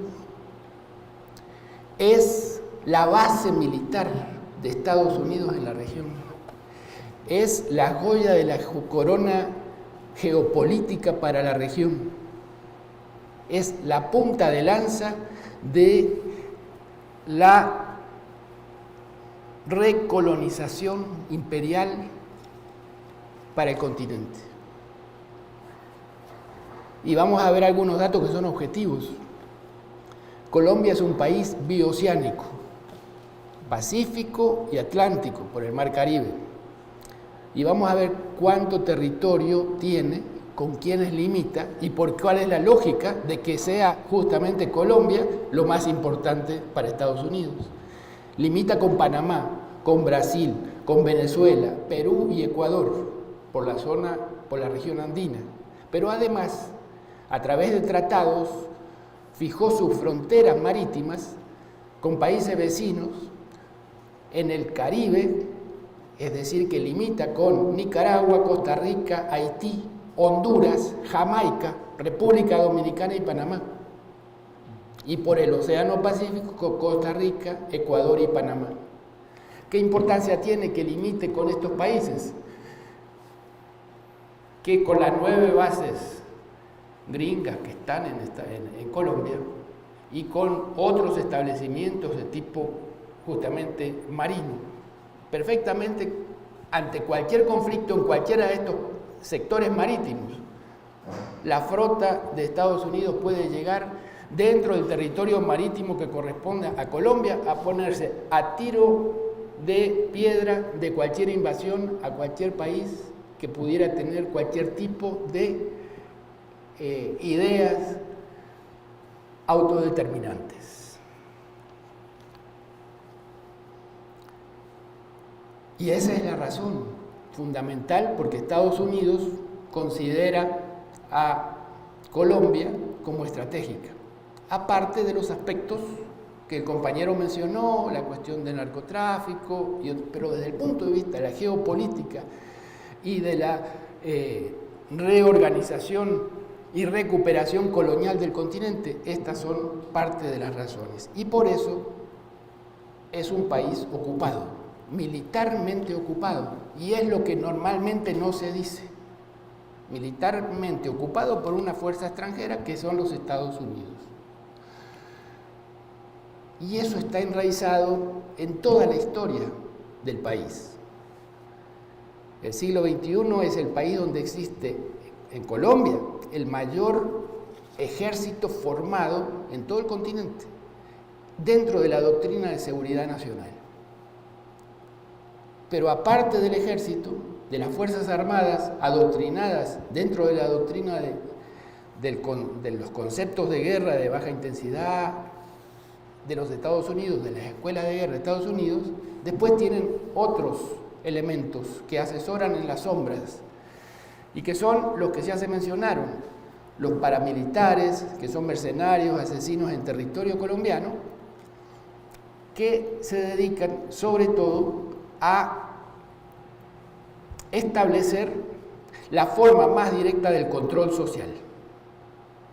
Es la base militar de Estados Unidos en la región. Es la joya de la corona geopolítica para la región. Es la punta de lanza de la recolonización imperial para el continente. Y vamos a ver algunos datos que son objetivos. Colombia es un país bioceánico, Pacífico y Atlántico, por el Mar Caribe. y vamos a ver cuánto territorio tiene, con quiénes limita y por cuál es la lógica de que sea justamente Colombia lo más importante para Estados Unidos. Limita con Panamá, con Brasil, con Venezuela, Perú y Ecuador, por la región andina. Pero además, a través de tratados, fijó sus fronteras marítimas con países vecinos en el Caribe, es decir, que limita con Nicaragua, Costa Rica, Haití, Honduras, Jamaica, República Dominicana y Panamá. Y por el Océano Pacífico con Costa Rica, Ecuador y Panamá. ¿Qué importancia tiene que limite con estos países? Que con las 9 bases gringas que están en Colombia y con otros establecimientos de tipo justamente marino, perfectamente ante cualquier conflicto en cualquiera de estos sectores marítimos, la flota de Estados Unidos puede llegar dentro del territorio marítimo que corresponde a Colombia a ponerse a tiro de piedra de cualquier invasión a cualquier país que pudiera tener cualquier tipo de ideas autodeterminantes. Y esa es la razón fundamental porque Estados Unidos considera a Colombia como estratégica, aparte de los aspectos que el compañero mencionó, la cuestión del narcotráfico, pero desde el punto de vista de la geopolítica y de la reorganización y recuperación colonial del continente, estas son parte de las razones. Y por eso es un país ocupado, militarmente ocupado, y es lo que normalmente no se dice. Militarmente ocupado por una fuerza extranjera que son los Estados Unidos. Y eso está enraizado en toda la historia del país. El siglo XXI es el país donde existe, en Colombia, el mayor ejército formado en todo el continente, dentro de la doctrina de seguridad nacional. Pero aparte del ejército, de las Fuerzas Armadas adoctrinadas dentro de la doctrina de los conceptos de guerra de baja intensidad de los Estados Unidos, de las escuelas de guerra de Estados Unidos, después tienen otros elementos que asesoran en las sombras y que son los que ya se mencionaron, los paramilitares, que son mercenarios, asesinos en territorio colombiano, que se dedican sobre todo a establecer la forma más directa del control social,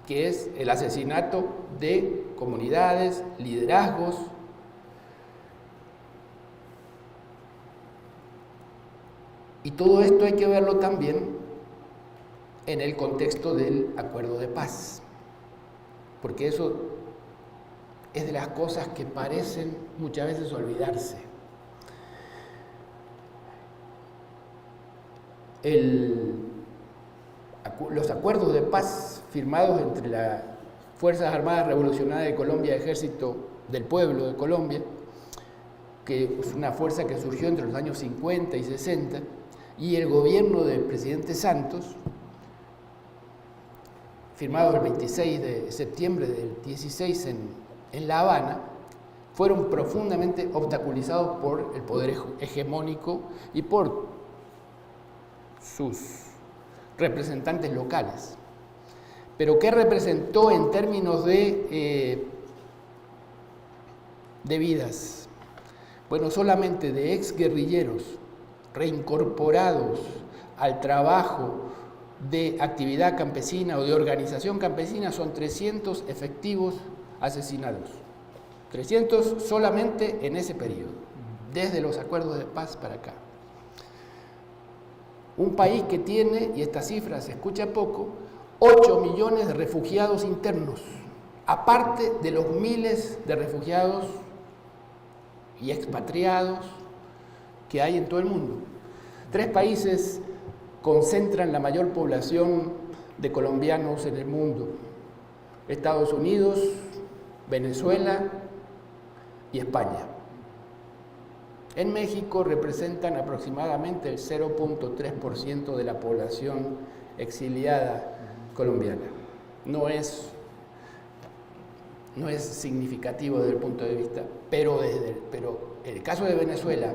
que es el asesinato de comunidades, liderazgos, y todo esto hay que verlo también en el contexto del acuerdo de paz, porque eso es de las cosas que parecen muchas veces olvidarse. Los acuerdos de paz firmados entre las Fuerzas Armadas Revolucionarias de Colombia y Ejército del Pueblo de Colombia, que es una fuerza que surgió entre los años 50 y 60, y el gobierno del presidente Santos, firmados el 26 de septiembre del 16 en La Habana, fueron profundamente obstaculizados por el poder hegemónico y por sus representantes locales. Pero ¿qué representó en términos de vidas? Bueno, solamente de exguerrilleros reincorporados al trabajo de actividad campesina o de organización campesina son 300 efectivos asesinados. 300 solamente en ese periodo, desde los acuerdos de paz para acá. Un país que tiene, y esta cifra se escucha poco, 8 millones de refugiados internos, aparte de los miles de refugiados y expatriados que hay en todo el mundo. 3 países concentran la mayor población de colombianos en el mundo: Estados Unidos, Venezuela y España. En México representan aproximadamente el 0.3% de la población exiliada colombiana. No es significativo desde el punto de vista, pero el caso de Venezuela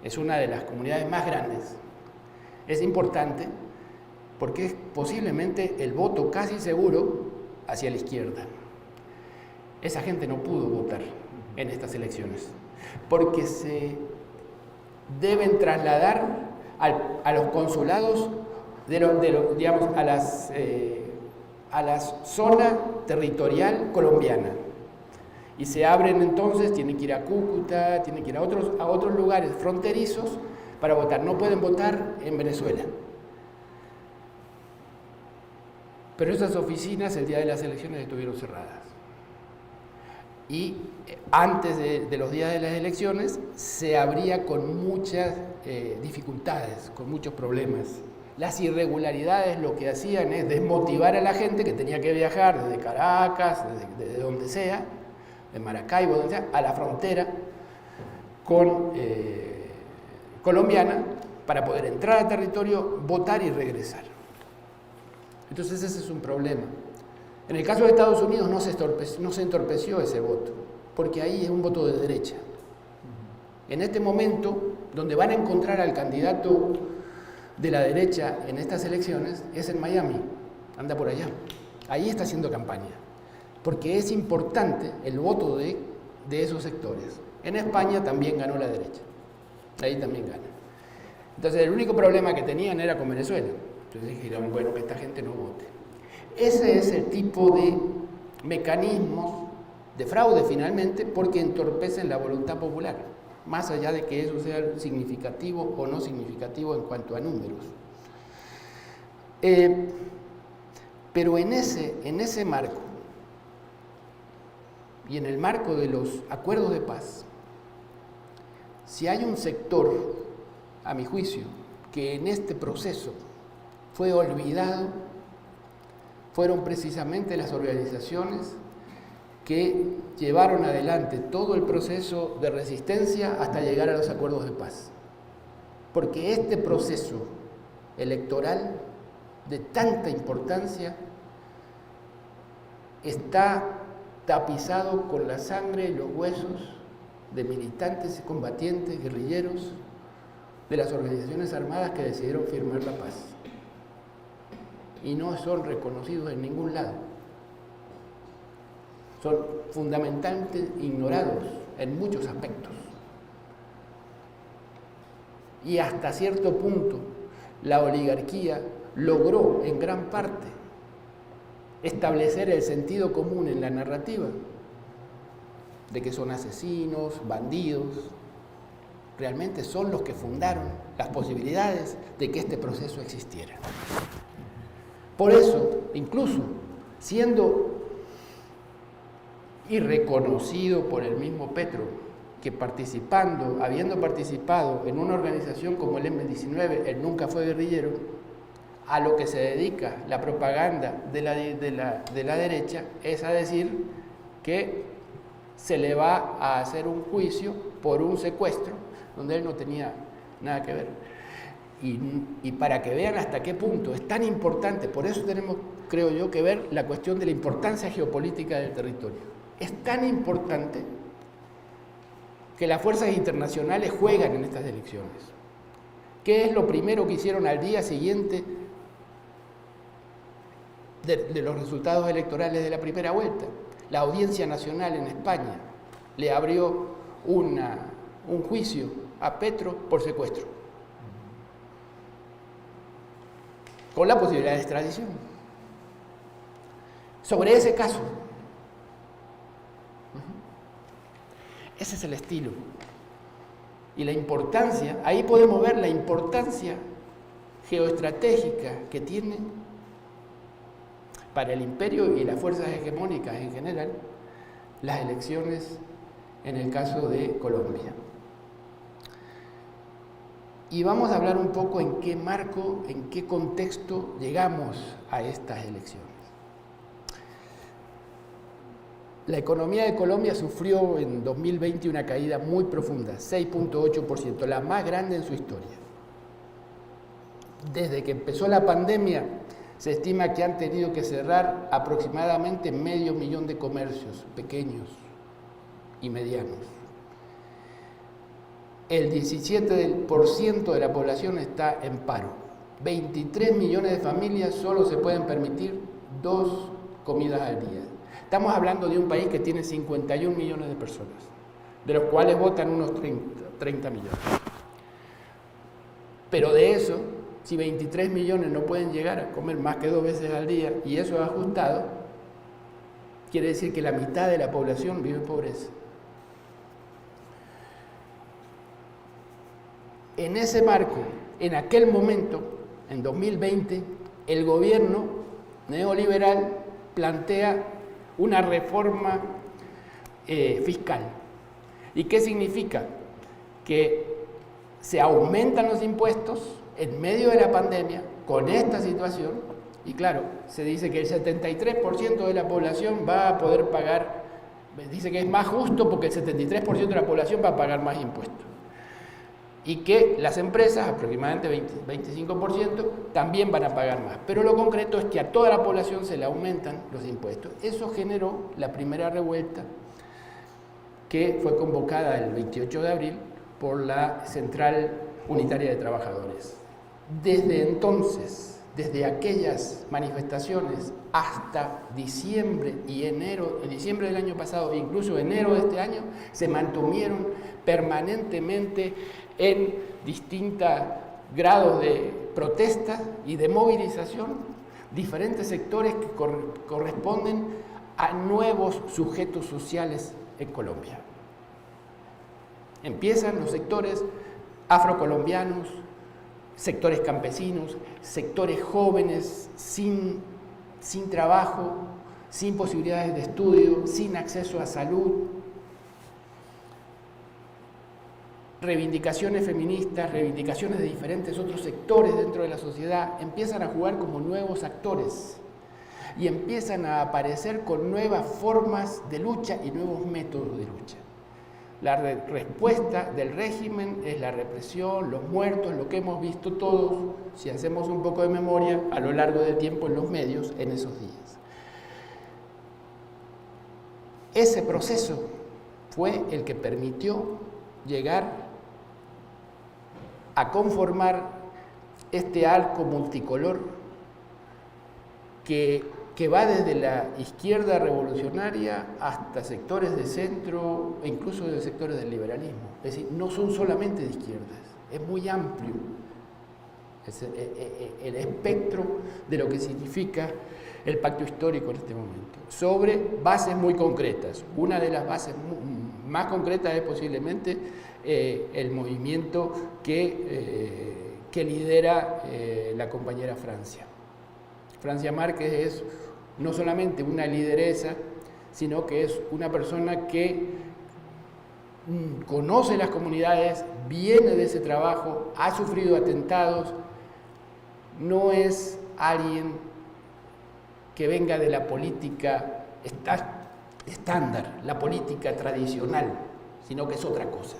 es una de las comunidades más grandes. Es importante porque es posiblemente el voto casi seguro hacia la izquierda. Esa gente no pudo votar en estas elecciones porque se deben trasladar a los consulados digamos, a la zona territorial colombiana. Y se abren entonces, tienen que ir a Cúcuta, tienen que ir a otros lugares fronterizos para votar. No pueden votar en Venezuela. Pero esas oficinas el día de las elecciones estuvieron cerradas. Y antes de los días de las elecciones se abría con muchas dificultades, con muchos problemas. Las irregularidades lo que hacían es desmotivar a la gente que tenía que viajar desde Caracas, desde donde sea, de Maracaibo, donde sea, a la frontera colombiana para poder entrar al territorio, votar y regresar. Entonces ese es un problema. En el caso de Estados Unidos no se entorpeció ese voto, porque ahí es un voto de derecha. En este momento, donde van a encontrar al candidato de la derecha en estas elecciones, es en Miami, anda por allá. Ahí está haciendo campaña, porque es importante el voto de esos sectores. En España también ganó la derecha, ahí también gana. Entonces el único problema que tenían era con Venezuela. Entonces dijeron, bueno, que esta gente no vote. Ese es el tipo de mecanismos de fraude finalmente, porque entorpecen la voluntad popular, más allá de que eso sea significativo o no significativo en cuanto a números. Pero en ese marco, y en el marco de los acuerdos de paz, si hay un sector, a mi juicio, que en este proceso fue olvidado, fueron precisamente las organizaciones que llevaron adelante todo el proceso de resistencia hasta llegar a los acuerdos de paz. Porque este proceso electoral de tanta importancia está tapizado con la sangre y los huesos de militantes y combatientes, guerrilleros, de las organizaciones armadas que decidieron firmar la paz. Y no son reconocidos en ningún lado. Son fundamentalmente ignorados en muchos aspectos. Y hasta cierto punto, la oligarquía logró en gran parte establecer el sentido común en la narrativa de que son asesinos, bandidos. Realmente son los que fundaron las posibilidades de que este proceso existiera. Por eso, incluso siendo irreconocido por el mismo Petro, que habiendo participado en una organización como el M-19, él nunca fue guerrillero, a lo que se dedica la propaganda de la derecha es a decir que se le va a hacer un juicio por un secuestro donde él no tenía nada que ver. Y para que vean hasta qué punto es tan importante, por eso tenemos, creo yo, que ver la cuestión de la importancia geopolítica del territorio. Es tan importante que las fuerzas internacionales juegan en estas elecciones. ¿Qué es lo primero que hicieron al día siguiente de los resultados electorales de la primera vuelta? La Audiencia Nacional en España le abrió un juicio a Petro por secuestro, con la posibilidad de extradición. Sobre ese caso. Ese es el estilo. Y la importancia, ahí podemos ver la importancia geoestratégica que tiene para el imperio y las fuerzas hegemónicas en general las elecciones en el caso de Colombia. Y vamos a hablar un poco en qué marco, en qué contexto llegamos a estas elecciones. La economía de Colombia sufrió en 2020 una caída muy profunda, 6.8%, la más grande en su historia. Desde que empezó la pandemia, se estima que han tenido que cerrar aproximadamente 500.000 de comercios pequeños y medianos. El 17% de la población está en paro. 23 millones de familias solo se pueden permitir 2 comidas al día. Estamos hablando de un país que tiene 51 millones de personas, de los cuales votan unos 30 millones. Pero de eso, si 23 millones no pueden llegar a comer más que 2 veces al día, y eso es ajustado, quiere decir que la mitad de la población vive en pobreza. En ese marco, en aquel momento, en 2020, el gobierno neoliberal plantea una reforma fiscal. ¿Y qué significa? Que se aumentan los impuestos en medio de la pandemia, con esta situación, y claro, se dice que el 73% de la población va a poder pagar, dice que es más justo porque el 73% de la población va a pagar más impuestos. Y que las empresas, aproximadamente 25%, también van a pagar más. Pero lo concreto es que a toda la población se le aumentan los impuestos. Eso generó la primera revuelta que fue convocada el 28 de abril por la Central Unitaria de Trabajadores. Desde entonces, desde aquellas manifestaciones hasta diciembre y enero, diciembre del año pasado e incluso enero de este año, se mantuvieron permanentemente en distintos grados de protesta y de movilización diferentes sectores que corresponden a nuevos sujetos sociales en Colombia. Empiezan los sectores afrocolombianos, sectores campesinos, sectores jóvenes sin trabajo, sin posibilidades de estudio, sin acceso a salud, reivindicaciones feministas, reivindicaciones de diferentes otros sectores dentro de la sociedad, empiezan a jugar como nuevos actores y empiezan a aparecer con nuevas formas de lucha y nuevos métodos de lucha. La respuesta del régimen es la represión, los muertos, lo que hemos visto todos, si hacemos un poco de memoria, a lo largo del tiempo en los medios en esos días. Ese proceso fue el que permitió llegar a conformar este arco multicolor que va desde la izquierda revolucionaria hasta sectores de centro e incluso de sectores del liberalismo. Es decir, no son solamente de izquierdas, es muy amplio el espectro de lo que significa el pacto histórico en este momento, sobre bases muy concretas. Una de las bases más concretas es posiblemente el movimiento que lidera la compañera Francia. Francia Márquez es no solamente una lideresa, sino que es una persona que conoce las comunidades, viene de ese trabajo, ha sufrido atentados, no es alguien que venga de la política estándar, la política tradicional, sino que es otra cosa.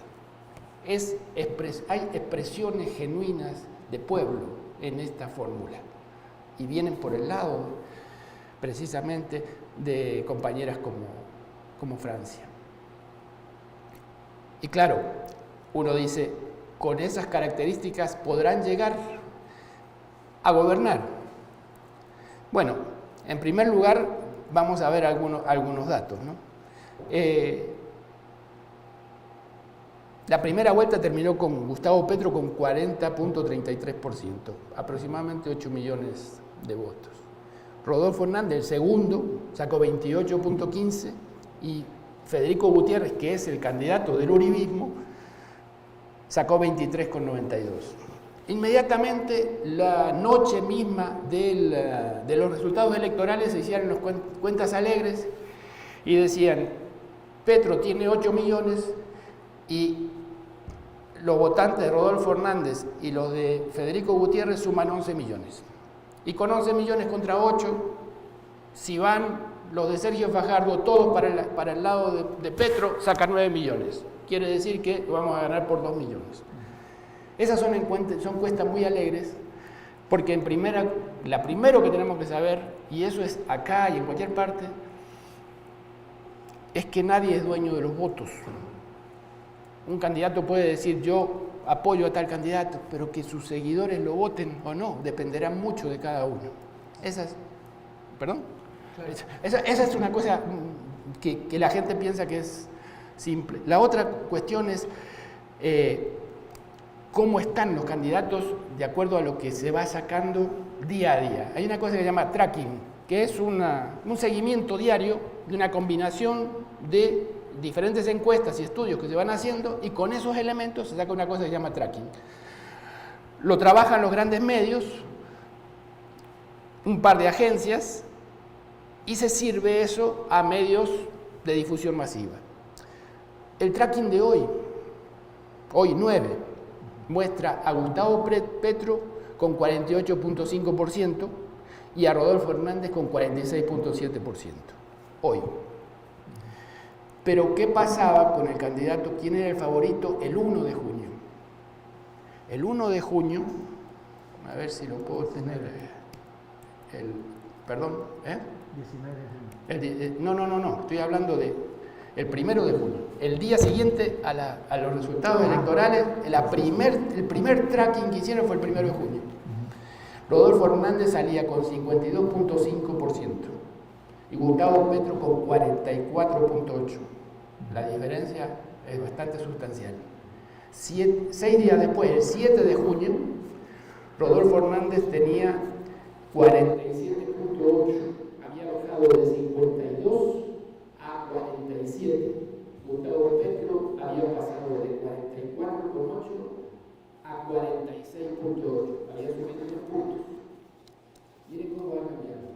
Hay expresiones genuinas de pueblo en esta fórmula y vienen por el lado precisamente de compañeras como Francia. Y claro, uno dice, con esas características podrán llegar a gobernar. Bueno, en primer lugar vamos a ver algunos datos, ¿no? La primera vuelta terminó con Gustavo Petro con 40.33%, aproximadamente 8 millones de votos. Rodolfo Hernández, el segundo, sacó 28.15% y Federico Gutiérrez, que es el candidato del uribismo, sacó 23.92%. Inmediatamente, la noche misma de los resultados electorales, se hicieron las cuentas alegres y decían, Petro tiene 8 millones y los votantes de Rodolfo Hernández y los de Federico Gutiérrez suman 11 millones. Y con 11 millones contra 8, si van los de Sergio Fajardo, todos para el lado de Petro, sacan 9 millones. Quiere decir que vamos a ganar por 2 millones. Esas son encuestas muy alegres, porque la primero que tenemos que saber, y eso es acá y en cualquier parte, es que nadie es dueño de los votos. Un candidato puede decir, yo apoyo a tal candidato, pero que sus seguidores lo voten o no, dependerá mucho de cada uno. ¿Perdón? Claro. Esa es una cosa que la gente piensa que es simple. La otra cuestión es cómo están los candidatos de acuerdo a lo que se va sacando día a día. Hay una cosa que se llama tracking, que es un seguimiento diario de una combinación de diferentes encuestas y estudios que se van haciendo, y con esos elementos se saca una cosa que se llama tracking. Lo trabajan los grandes medios, un par de agencias, y se sirve eso a medios de difusión masiva. El tracking de hoy 9, muestra a Gustavo Petro con 48.5% y a Rodolfo Hernández con 46.7%. Hoy. Pero ¿qué pasaba con el candidato? ¿Quién era el favorito? El 1 de junio. El 1 de junio, a ver si lo puedo tener, perdón, 19 de junio. No, estoy hablando de el 1 de junio. El día siguiente a los resultados electorales, el primer tracking que hicieron fue el 1 de junio. Rodolfo Hernández salía con 52.5% y Gustavo Petro con 44.8%. La diferencia es bastante sustancial. 6 días después, el 7 de junio, Rodolfo Hernández tenía 47.8%, había bajado de 52 a 47. Gustavo Petro había pasado de 44.8 a 46.8, había subido 2 puntos. Miren cómo va cambiando.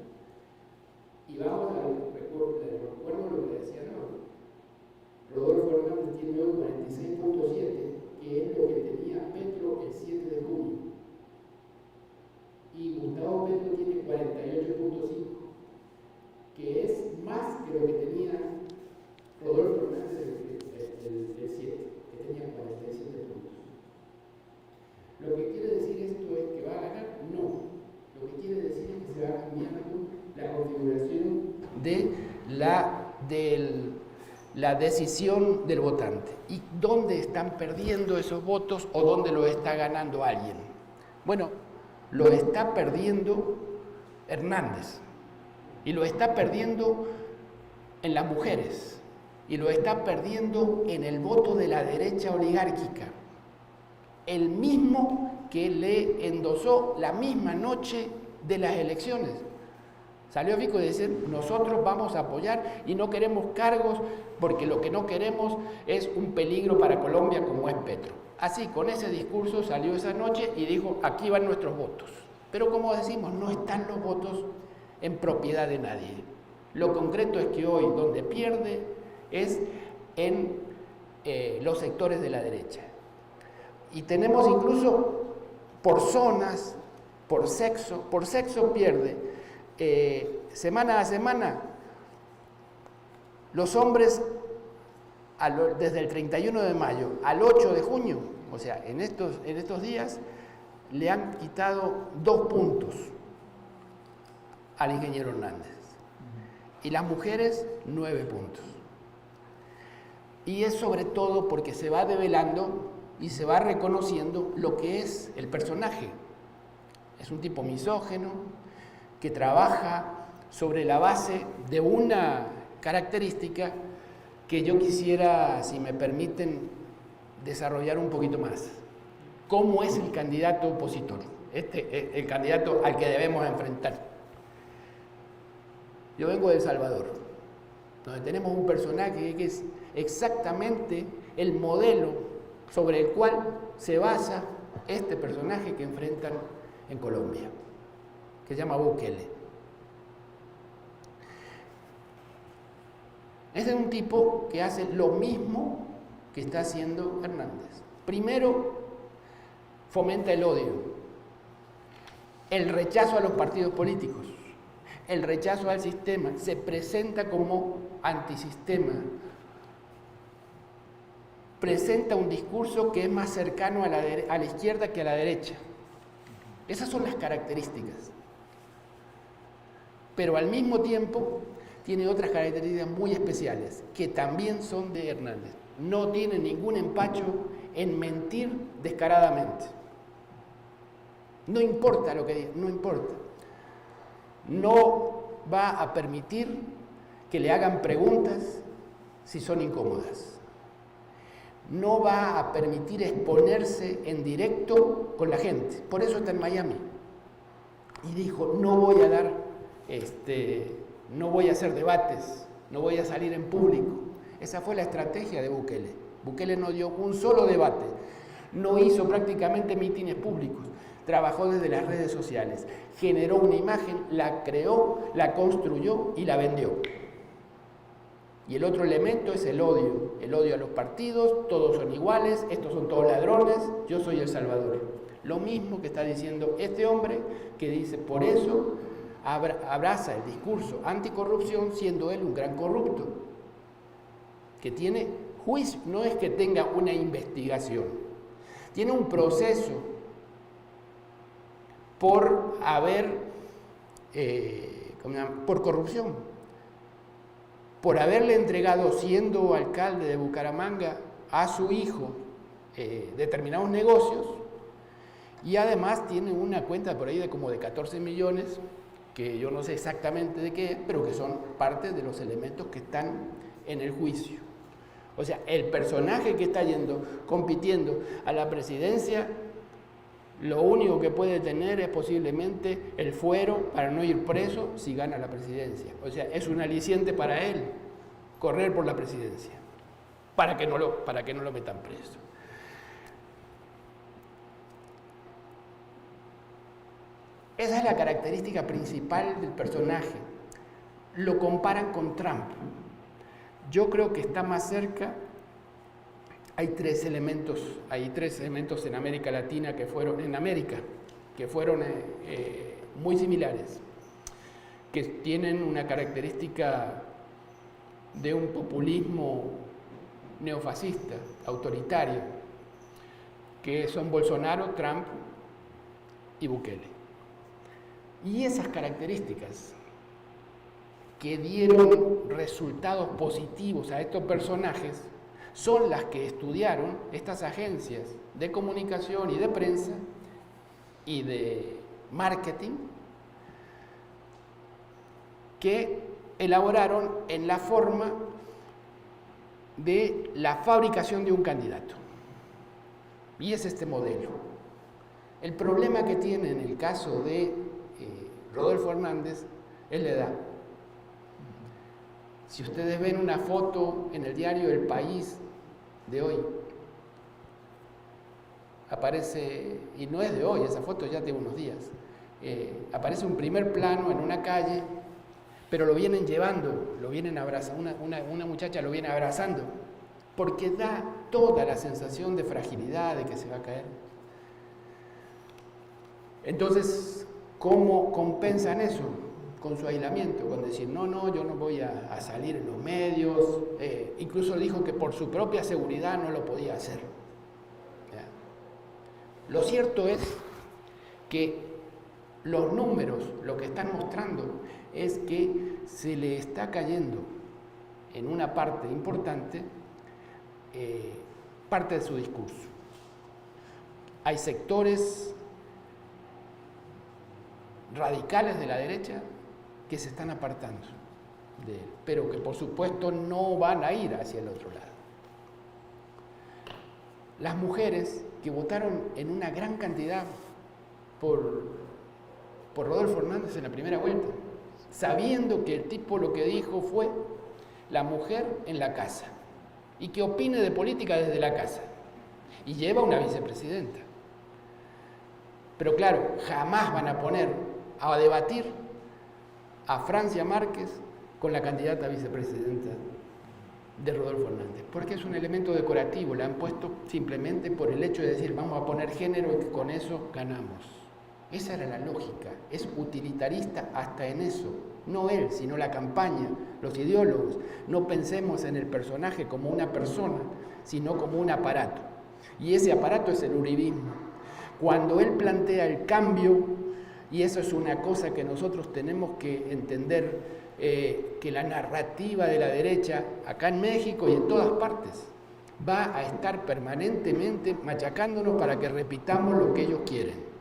Y vamos al recuerdo lo que decía Raúl. Rodolfo Hernández tiene hoy 46.7, que es lo que tenía Petro el 7 de junio. Y Gustavo Petro tiene 48.5, que es más que lo que tenía Rodolfo Hernández el 7, que tenía 47 puntos. ¿Lo que quiere decir esto es que va a ganar? No. Lo que quiere decir es que se va cambiando la configuración de la decisión del votante. ¿Y dónde están perdiendo esos votos o dónde lo está ganando alguien? Bueno, lo está perdiendo Hernández y lo está perdiendo en las mujeres y lo está perdiendo en el voto de la derecha oligárquica, el mismo que le endosó la misma noche de las elecciones. Salió Fico y dice, nosotros vamos a apoyar y no queremos cargos porque lo que no queremos es un peligro para Colombia como es Petro. Así, con ese discurso salió esa noche y dijo, aquí van nuestros votos. Pero como decimos, no están los votos en propiedad de nadie. Lo concreto es que hoy donde pierde es en los sectores de la derecha. Y tenemos incluso por zonas, por sexo pierde. Semana a semana, los hombres desde el 31 de mayo al 8 de junio, o sea, en estos días, le han quitado 2 puntos al ingeniero Hernández. Y las mujeres, 9 puntos. Y es sobre todo porque se va develando y se va reconociendo lo que es el personaje. Es un tipo misógino, que trabaja sobre la base de una característica que yo quisiera, si me permiten, desarrollar un poquito más. ¿Cómo es el candidato opositor? El candidato al que debemos enfrentar. Yo vengo de El Salvador, donde tenemos un personaje que es exactamente el modelo sobre el cual se basa este personaje que enfrentan en Colombia, que se llama Bukele. Este es un tipo que hace lo mismo que está haciendo Hernández. Primero, fomenta el odio, el rechazo a los partidos políticos, el rechazo al sistema, se presenta como antisistema, presenta un discurso que es más cercano a la izquierda que a la derecha. Esas son las características. Pero al mismo tiempo tiene otras características muy especiales, que también son de Hernández. No tiene ningún empacho en mentir descaradamente. No importa lo que diga, no importa. No va a permitir que le hagan preguntas si son incómodas. No va a permitir exponerse en directo con la gente. Por eso está en Miami. Y dijo, no voy a dar, no voy a hacer debates, no voy a salir en público. Esa fue la estrategia de Bukele. Bukele no dio un solo debate, no hizo prácticamente mítines públicos, trabajó desde las redes sociales, generó una imagen, la creó, la construyó y la vendió. Y el otro elemento es el odio a los partidos, todos son iguales, estos son todos ladrones, yo soy el Salvador. Lo mismo que está diciendo este hombre, que dice, por eso abraza el discurso anticorrupción, siendo él un gran corrupto, que tiene juicio, no es que tenga una investigación, tiene un proceso por por corrupción, por haberle entregado, siendo alcalde de Bucaramanga, a su hijo determinados negocios, y además tiene una cuenta por ahí de como de 14 millones, que yo no sé exactamente de qué, pero que son parte de los elementos que están en el juicio. O sea, el personaje que está compitiendo a la presidencia, lo único que puede tener es posiblemente el fuero para no ir preso si gana la presidencia. O sea, es un aliciente para él correr por la presidencia, para que no lo metan preso. Esa es la característica principal del personaje. Lo comparan con Trump. Yo creo que está más cerca. Hay tres elementos en América Latina que fueron muy similares, que tienen una característica de un populismo neofascista, autoritario, que son Bolsonaro, Trump y Bukele. Y esas características que dieron resultados positivos a estos personajes son las que estudiaron estas agencias de comunicación y de prensa y de marketing, que elaboraron en la forma de la fabricación de un candidato. Y es este modelo. El problema que tiene en el caso de Rodolfo Hernández es la edad. Si ustedes ven una foto en el diario El País de hoy, aparece, y no es de hoy, esa foto ya tiene unos días, aparece un primer plano en una calle, pero lo vienen llevando, lo vienen abrazando, una muchacha lo viene abrazando, porque da toda la sensación de fragilidad, de que se va a caer. Entonces, ¿cómo compensan eso? Con su aislamiento, con decir, no, yo no voy a salir en los medios, incluso dijo que por su propia seguridad no lo podía hacer. ¿Ya? Lo cierto es que los números lo que están mostrando es que se le está cayendo en una parte importante parte de su discurso. Hay sectores radicales de la derecha que se están apartando de él, pero que por supuesto no van a ir hacia el otro lado. Las mujeres que votaron en una gran cantidad por Rodolfo Hernández en la primera vuelta, sabiendo que el tipo lo que dijo fue la mujer en la casa y que opine de política desde la casa, y lleva una vicepresidenta. Pero claro, jamás van a poner a debatir a Francia Márquez con la candidata a vicepresidenta de Rodolfo Hernández, porque es un elemento decorativo, la han puesto simplemente por el hecho de decir vamos a poner género y que con eso ganamos. Esa era la lógica, es utilitarista hasta en eso. no él, sino la campaña, los ideólogos. No pensemos en el personaje como una persona, sino como un aparato. Y ese aparato es el uribismo. Cuando él plantea el cambio, y eso es una cosa que nosotros tenemos que entender, que la narrativa de la derecha, acá en México y en todas partes, va a estar permanentemente machacándonos para que repitamos lo que ellos quieren.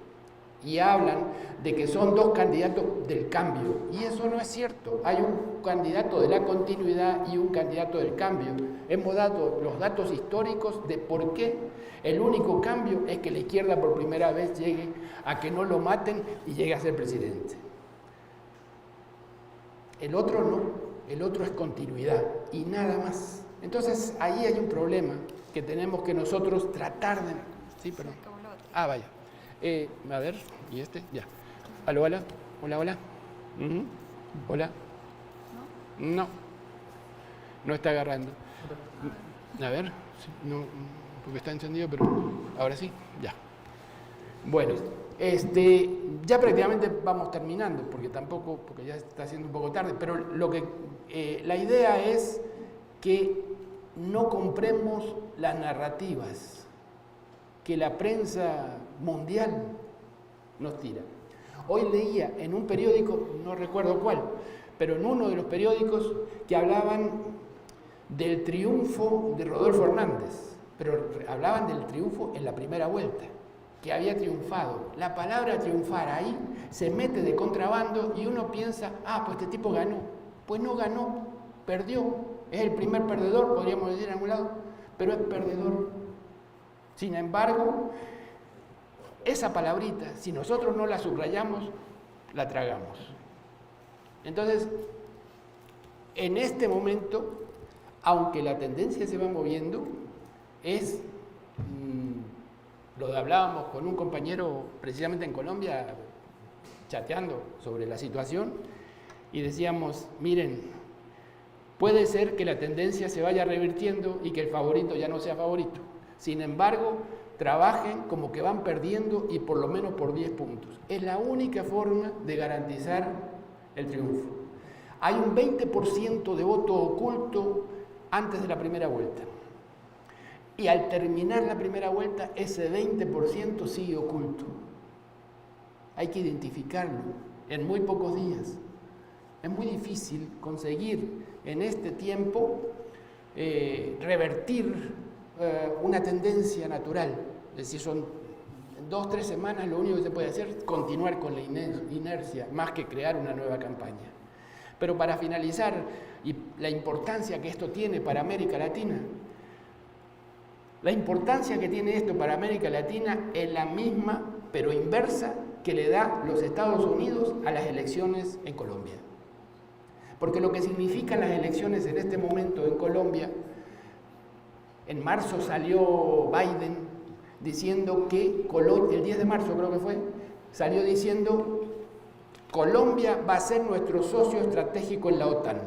Y hablan de que son dos candidatos del cambio, y eso no es cierto. Hay un candidato de la continuidad y un candidato del cambio. Hemos dado los datos históricos de por qué el único cambio es que la izquierda por primera vez llegue a que no lo maten y llegue a ser presidente. El otro no, el otro es continuidad y nada más. Entonces ahí hay un problema que tenemos que nosotros tratar de... Sí, perdón. Ah, vaya. A ver, ¿y este? Ya. ¿Aló, hola? Hola, hola. ¿Hola? No. No está agarrando. A ver, no, porque está encendido, pero ahora sí, ya. Bueno, ya prácticamente vamos terminando, porque ya está haciendo un poco tarde, pero la idea es que no compremos las narrativas que la prensa mundial nos tira. Hoy leía en un periódico, no recuerdo cuál, pero en uno de los periódicos que hablaban del triunfo de Rodolfo Hernández, pero hablaban del triunfo en la primera vuelta, que había triunfado. La palabra triunfar ahí se mete de contrabando y uno piensa, pues este tipo ganó. Pues no ganó, perdió. Es el primer perdedor, podríamos decir en algún lado, pero es perdedor. Sin embargo, esa palabrita, si nosotros no la subrayamos, la tragamos. Entonces, en este momento, aunque la tendencia se va moviendo, lo hablábamos con un compañero precisamente en Colombia, chateando sobre la situación, y decíamos, miren, puede ser que la tendencia se vaya revirtiendo y que el favorito ya no sea favorito. Sin embargo, trabajen como que van perdiendo y por lo menos por 10 puntos. Es la única forma de garantizar el triunfo. Hay un 20% de voto oculto antes de la primera vuelta. Y al terminar la primera vuelta, ese 20% sigue oculto. Hay que identificarlo en muy pocos días. Es muy difícil conseguir en este tiempo revertir una tendencia natural. Es decir, son 2 o 3 semanas, lo único que se puede hacer es continuar con la inercia, más que crear una nueva campaña. Pero para finalizar, y la importancia que esto tiene para América Latina, la importancia que tiene esto para América Latina es la misma, pero inversa, que le da los Estados Unidos a las elecciones en Colombia. Porque lo que significan las elecciones en este momento en Colombia, en marzo salió Biden diciendo que, el 10 de marzo creo que fue, salió diciendo Colombia va a ser nuestro socio estratégico en la OTAN.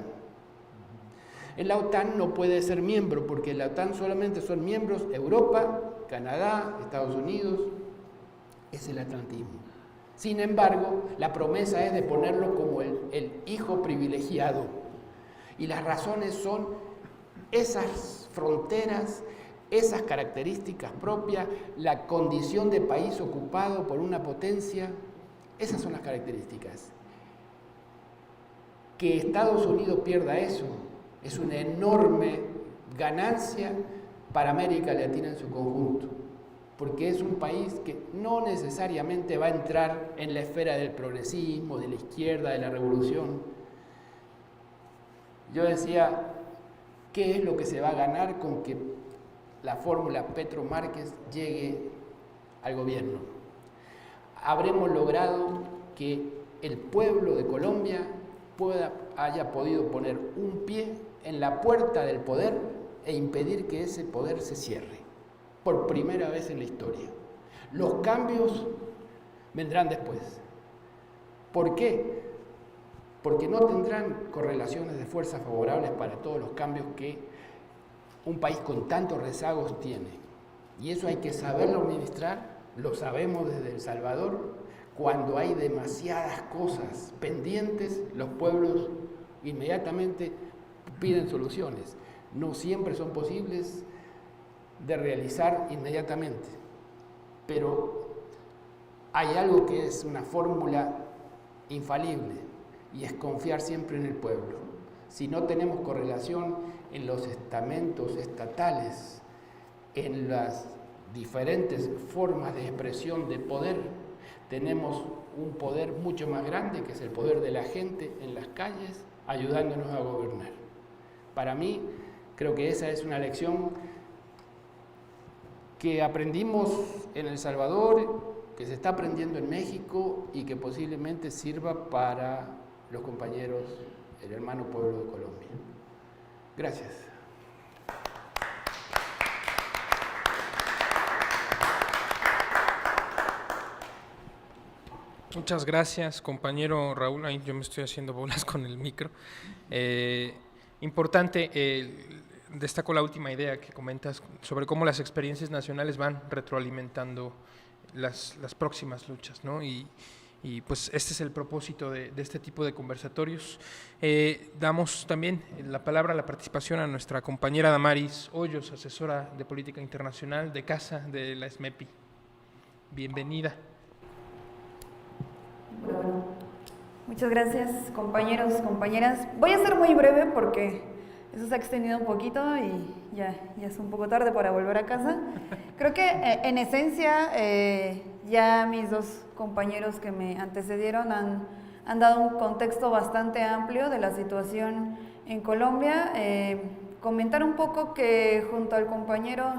En la OTAN no puede ser miembro, porque en la OTAN solamente son miembros Europa, Canadá, Estados Unidos, es el atlantismo. Sin embargo, la promesa es de ponerlo como el hijo privilegiado. Y las razones son esas fronteras, esas características propias, la condición de país ocupado por una potencia, esas son las características. Que Estados Unidos pierda eso es una enorme ganancia para América Latina en su conjunto, porque es un país que no necesariamente va a entrar en la esfera del progresismo, de la izquierda, de la revolución. Yo decía, ¿qué es lo que se va a ganar con que la fórmula Petro Márquez llegue al gobierno? Habremos logrado que el pueblo de Colombia haya podido poner un pie en la puerta del poder e impedir que ese poder se cierre, por primera vez en la historia. Los cambios vendrán después. ¿Por qué? Porque no tendrán correlaciones de fuerzas favorables para todos los cambios que un país con tantos rezagos tiene. Y eso hay que saberlo administrar, lo sabemos desde El Salvador, Cuando hay demasiadas cosas pendientes, los pueblos inmediatamente piden soluciones. No siempre son posibles de realizar inmediatamente, pero hay algo que es una fórmula infalible y es confiar siempre en el pueblo. Si no tenemos correlación en los estamentos estatales, en las diferentes formas de expresión de poder, tenemos un poder mucho más grande, que es el poder de la gente en las calles, ayudándonos a gobernar. Para mí, creo que esa es una lección que aprendimos en El Salvador, que se está aprendiendo en México y que posiblemente sirva para los compañeros, el hermano pueblo de Colombia. Gracias. Muchas gracias, compañero Raúl. Ahí yo me estoy haciendo bolas con el micro. Importante, destaco la última idea que comentas sobre cómo las experiencias nacionales van retroalimentando las próximas luchas, ¿no? Y pues este es el propósito de este tipo de conversatorios. Damos también la palabra, la participación a nuestra compañera Damaris Hoyos, asesora de política internacional de casa de la SMEPI. Bienvenida. Bueno, muchas gracias, compañeros, compañeras. Voy a ser muy breve porque eso se ha extendido un poquito y ya es un poco tarde para volver a casa. Creo que en esencia ya mis dos compañeros que me antecedieron han dado un contexto bastante amplio de la situación en Colombia. Comentar un poco que junto al compañero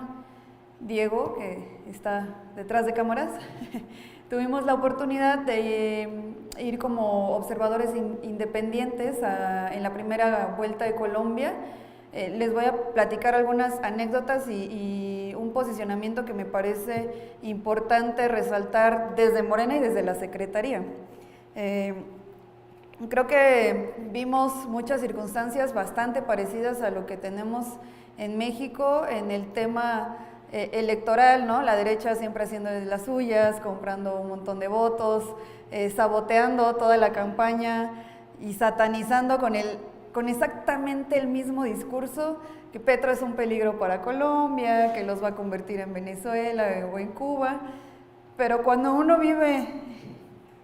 Diego, que está detrás de cámaras, tuvimos la oportunidad de ir como observadores independientes en la primera vuelta de Colombia. Les voy a platicar algunas anécdotas y un posicionamiento que me parece importante resaltar desde Morena y desde la Secretaría. Creo que vimos muchas circunstancias bastante parecidas a lo que tenemos en México en el tema electoral, ¿no? La derecha siempre haciendo de las suyas, comprando un montón de votos, saboteando toda la campaña y satanizando con exactamente el mismo discurso, que Petro es un peligro para Colombia, que los va a convertir en Venezuela o en Cuba. Pero cuando uno vive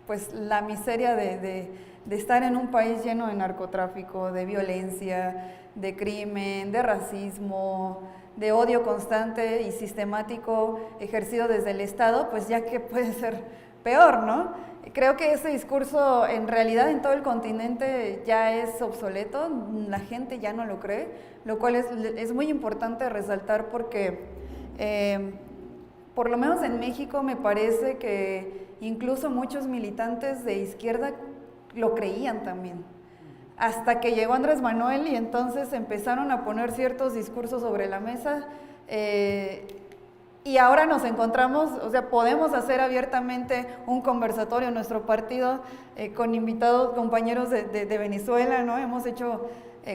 pues la miseria de estar en un país lleno de narcotráfico, de violencia, de crimen, de racismo, de odio constante y sistemático ejercido desde el Estado, pues ya que puede ser peor, ¿no? Creo que ese discurso en realidad en todo el continente ya es obsoleto, la gente ya no lo cree, lo cual es muy importante resaltar porque por lo menos en México me parece que incluso muchos militantes de izquierda lo creían también. Hasta que llegó Andrés Manuel y entonces empezaron a poner ciertos discursos sobre la mesa y ahora nos encontramos, o sea, podemos hacer abiertamente un conversatorio en nuestro partido con invitados, compañeros de Venezuela, ¿no? Hemos hecho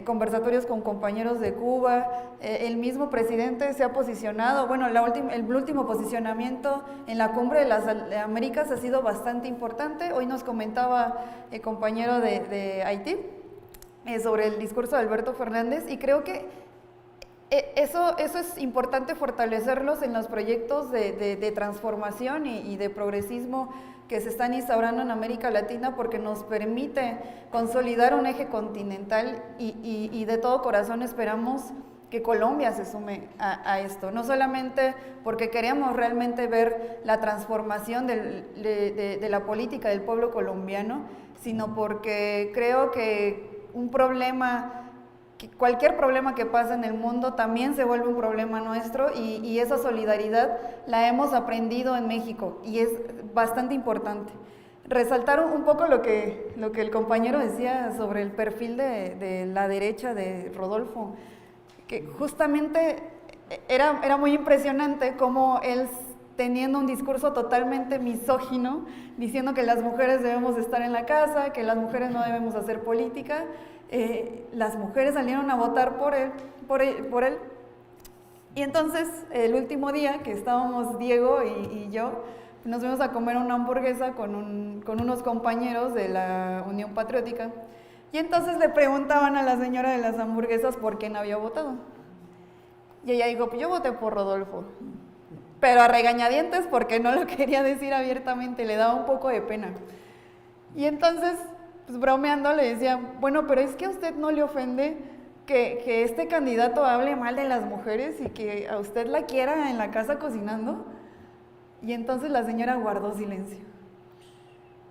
conversatorios con compañeros de Cuba, el mismo presidente se ha posicionado, bueno, el último posicionamiento en la Cumbre de las Américas ha sido bastante importante. Hoy nos comentaba el compañero de Haití sobre el discurso de Alberto Fernández y creo que eso es importante fortalecerlos en los proyectos de transformación y de progresismo que se están instaurando en América Latina porque nos permite consolidar un eje continental y de todo corazón esperamos que Colombia se sume a esto, no solamente porque queremos realmente ver la transformación de la política del pueblo colombiano, sino porque creo que cualquier problema que pasa en el mundo también se vuelve un problema nuestro y esa solidaridad la hemos aprendido en México y es bastante importante. Resaltar un poco lo que el compañero decía sobre el perfil de la derecha de Rodolfo, que justamente era muy impresionante cómo él, teniendo un discurso totalmente misógino, diciendo que las mujeres debemos estar en la casa, que las mujeres no debemos hacer política, las mujeres salieron a votar por él. Y entonces, el último día que estábamos Diego y yo, Nos fuimos a comer una hamburguesa con unos compañeros de la Unión Patriótica. Y entonces le preguntaban a la señora de las hamburguesas por quién había votado. Y ella dijo, pues yo voté por Rodolfo. Pero a regañadientes porque no lo quería decir abiertamente, le daba un poco de pena. Y entonces, pues bromeando le decía, bueno, pero es que a usted no le ofende que este candidato hable mal de las mujeres y que a usted la quiera en la casa cocinando. Y entonces la señora guardó silencio.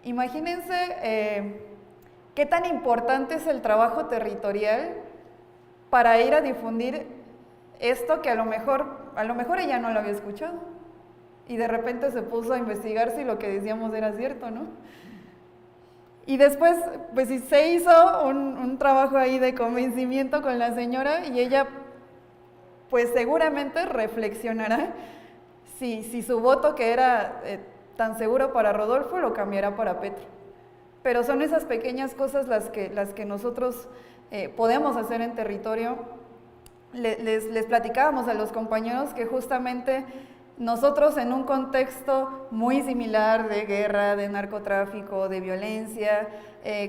Imagínense qué tan importante es el trabajo territorial para ir a difundir esto que a lo mejor ella no lo había escuchado. Y de repente se puso a investigar si lo que decíamos era cierto, ¿no? Y después, pues se hizo un trabajo ahí de convencimiento con la señora y ella, pues seguramente reflexionará si su voto, que era tan seguro para Rodolfo, lo cambiará para Petro. Pero son esas pequeñas cosas las que nosotros podemos hacer en territorio. Les platicábamos a los compañeros que justamente nosotros en un contexto muy similar de guerra, de narcotráfico, de violencia,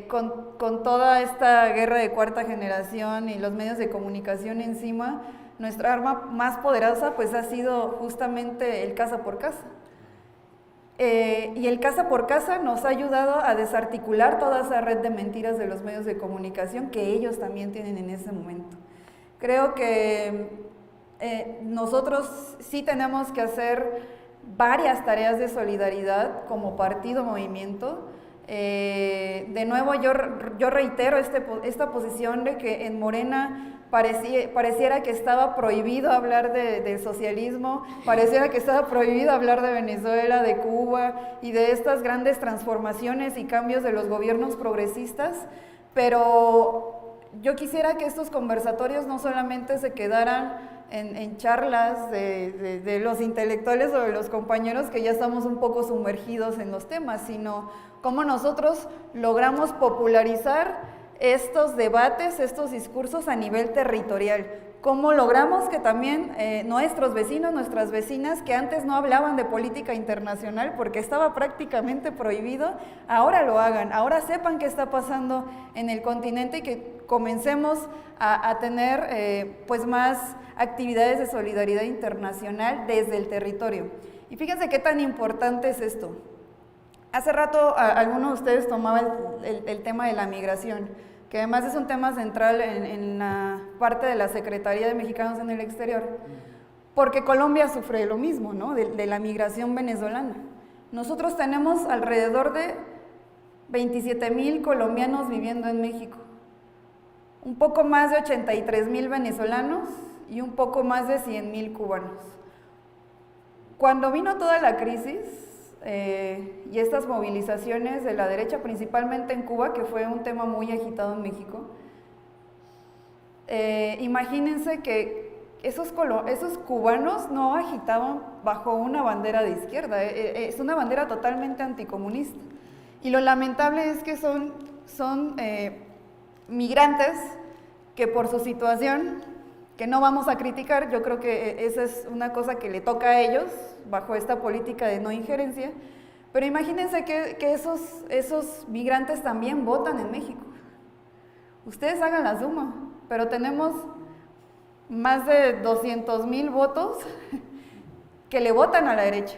con toda esta guerra de cuarta generación y los medios de comunicación encima, nuestra arma más poderosa pues ha sido justamente el casa por casa. Y el casa por casa nos ha ayudado a desarticular toda esa red de mentiras de los medios de comunicación que ellos también tienen en ese momento. Creo que nosotros sí tenemos que hacer varias tareas de solidaridad como partido, movimiento. De nuevo yo reitero esta posición de que en Morena pareciera que estaba prohibido hablar de socialismo, pareciera que estaba prohibido hablar de Venezuela, de Cuba y de estas grandes transformaciones y cambios de los gobiernos progresistas, pero yo quisiera que estos conversatorios no solamente se quedaran en charlas de los intelectuales o de los compañeros que ya estamos un poco sumergidos en los temas, sino cómo nosotros logramos popularizar estos debates, estos discursos a nivel territorial. Cómo logramos que también nuestros vecinos, nuestras vecinas, que antes no hablaban de política internacional porque estaba prácticamente prohibido, ahora lo hagan, ahora sepan qué está pasando en el continente y que comencemos a tener pues más actividades de solidaridad internacional desde el territorio. Y fíjense qué tan importante es esto. Hace rato alguno de ustedes tomaba el tema de la migración, que además es un tema central en la parte de la Secretaría de Mexicanos en el Exterior, porque Colombia sufre lo mismo, ¿no? De la migración venezolana. Nosotros tenemos alrededor de 27,000 colombianos viviendo en México, un poco más de 83,000 venezolanos y un poco más de 100,000 cubanos. Cuando vino toda la crisis y estas movilizaciones de la derecha, principalmente en Cuba, que fue un tema muy agitado en México, imagínense que esos cubanos no agitaban bajo una bandera de izquierda, es una bandera totalmente anticomunista. Y lo lamentable es que son migrantes que por su situación, que no vamos a criticar, yo creo que esa es una cosa que le toca a ellos, bajo esta política de no injerencia, pero imagínense que esos migrantes también votan en México. Ustedes hagan la suma, pero tenemos más de 200,000 votos que le votan a la derecha.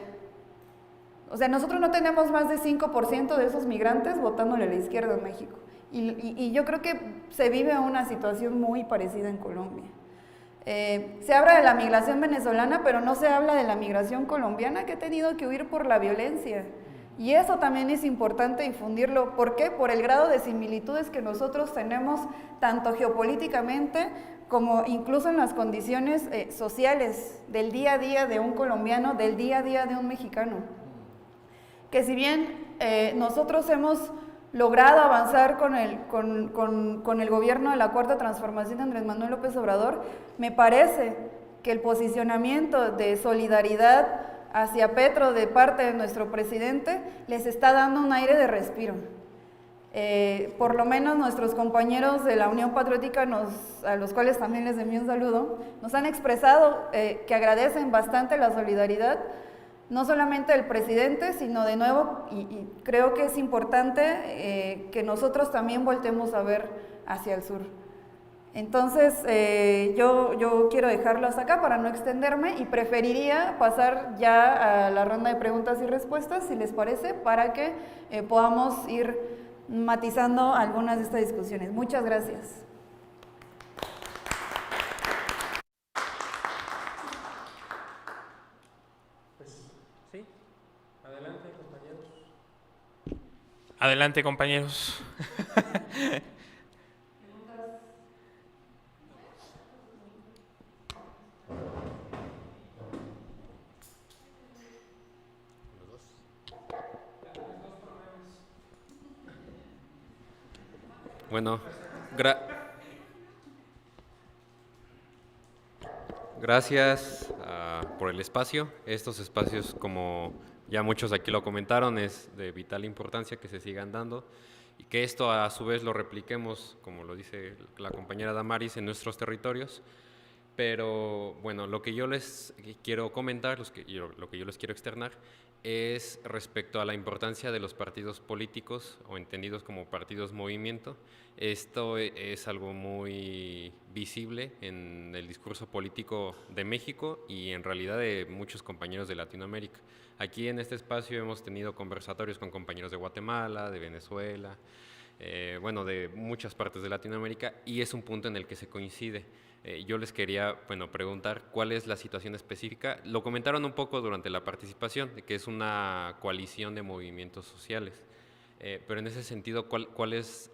O sea, nosotros no tenemos más de 5% de esos migrantes votándole a la izquierda en México. Y yo creo que se vive una situación muy parecida en Colombia. Se habla de la migración venezolana, pero no se habla de la migración colombiana que ha tenido que huir por la violencia. Y eso también es importante difundirlo. ¿Por qué? Por el grado de similitudes que nosotros tenemos, tanto geopolíticamente como incluso en las condiciones sociales del día a día de un colombiano, del día a día de un mexicano. Que si bien nosotros hemos logrado avanzar con el gobierno de la Cuarta Transformación de Andrés Manuel López Obrador, me parece que el posicionamiento de solidaridad hacia Petro de parte de nuestro presidente les está dando un aire de respiro. Por lo menos nuestros compañeros de la Unión Patriótica, a los cuales también les envío un saludo, nos han expresado que agradecen bastante la solidaridad, no solamente del presidente, sino de nuevo, y creo que es importante que nosotros también voltemos a ver hacia el sur. Entonces, yo quiero dejarlo hasta acá para no extenderme y preferiría pasar ya a la ronda de preguntas y respuestas, si les parece, para que podamos ir matizando algunas de estas discusiones. Muchas gracias. Sí, adelante, compañeros. Adelante, compañeros. Bueno, gracias por el espacio. Estos espacios, como ya muchos aquí lo comentaron, es de vital importancia que se sigan dando y que esto a su vez lo repliquemos, como lo dice la compañera Damaris, en nuestros territorios. Pero bueno, lo que yo les quiero comentar, lo que yo les quiero externar, es respecto a la importancia de los partidos políticos o entendidos como partidos movimiento. Esto es algo muy visible en el discurso político de México y en realidad de muchos compañeros de Latinoamérica. Aquí en este espacio hemos tenido conversatorios con compañeros de Guatemala, de Venezuela, bueno, de muchas partes de Latinoamérica, y es un punto en el que se coincide. Yo les quería, preguntar cuál es la situación específica. Lo comentaron un poco durante la participación, que es una coalición de movimientos sociales. Pero en ese sentido, ¿cuál es,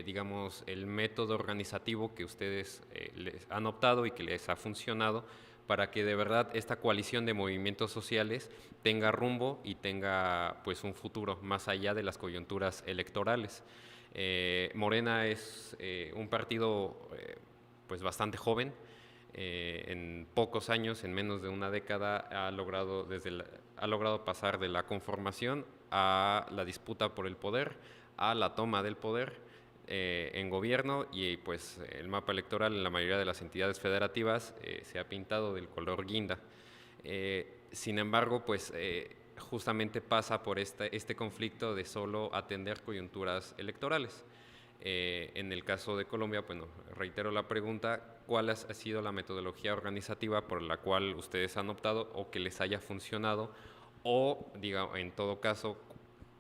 digamos, el método organizativo que ustedes les han optado y que les ha funcionado para que de verdad esta coalición de movimientos sociales tenga rumbo y tenga pues un futuro más allá de las coyunturas electorales? Morena es un partido pues bastante joven, en pocos años, en menos de una década, ha logrado pasar de la conformación a la disputa por el poder, a la toma del poder en gobierno, y pues el mapa electoral en la mayoría de las entidades federativas se ha pintado del color guinda. Sin embargo, pues justamente pasa por este conflicto de solo atender coyunturas electorales. En el caso de Colombia, bueno, reitero la pregunta, ¿cuál ha sido la metodología organizativa por la cual ustedes han optado o que les haya funcionado, o, digamos, en todo caso,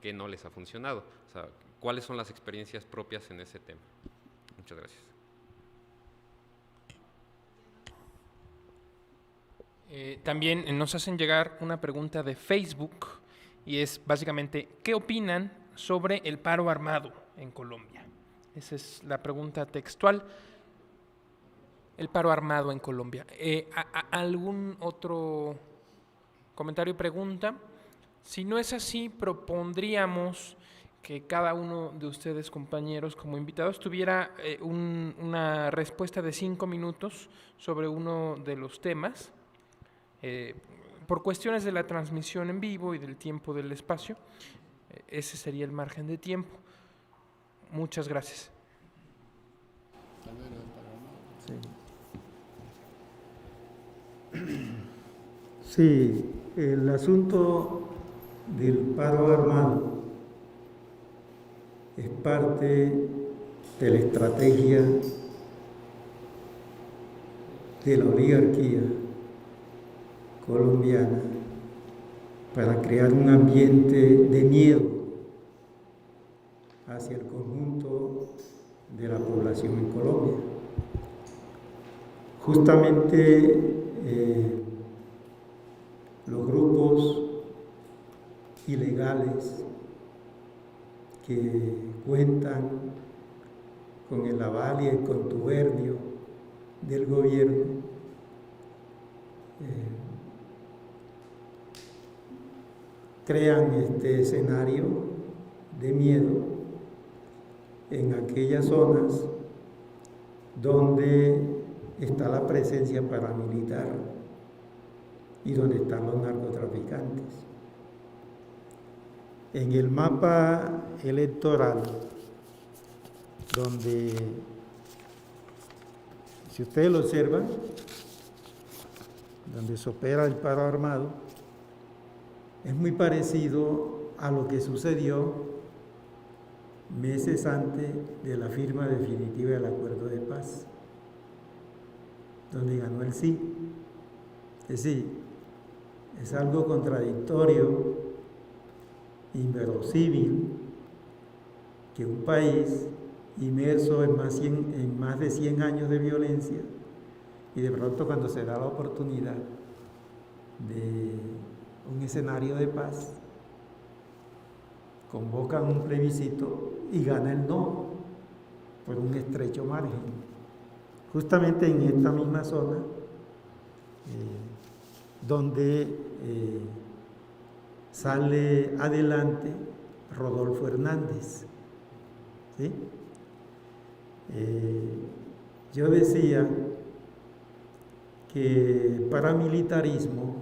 que no les ha funcionado? O sea, ¿cuáles son las experiencias propias en ese tema? Muchas gracias. También nos hacen llegar una pregunta de Facebook y es básicamente, ¿qué opinan sobre el paro armado en Colombia? Esa es la pregunta textual. El paro armado en Colombia. ¿Algún otro comentario y pregunta? Si no es así, propondríamos que cada uno de ustedes, compañeros, como invitados, tuviera una respuesta de 5 minutos sobre uno de los temas. Por cuestiones de la transmisión en vivo y del tiempo del espacio, ese sería el margen de tiempo. Muchas gracias. Sí, el asunto del paro armado es parte de la estrategia de la oligarquía colombiana para crear un ambiente de miedo hacia el conjunto de la población en Colombia. Justamente los grupos ilegales que cuentan con el aval y el contubernio del gobierno crean este escenario de miedo en aquellas zonas donde está la presencia paramilitar y donde están los narcotraficantes. En el mapa electoral, donde, si ustedes lo observan, donde se opera el paro armado, es muy parecido a lo que sucedió meses antes de la firma definitiva del acuerdo de paz, donde ganó el sí. Es decir, es algo contradictorio, inverosímil, que un país inmerso en más de 100 años de violencia, y de pronto cuando se da la oportunidad de un escenario de paz, convocan un plebiscito y gana el no por un estrecho margen. Justamente en esta misma zona donde sale adelante Rodolfo Hernández, ¿sí? Yo decía que el paramilitarismo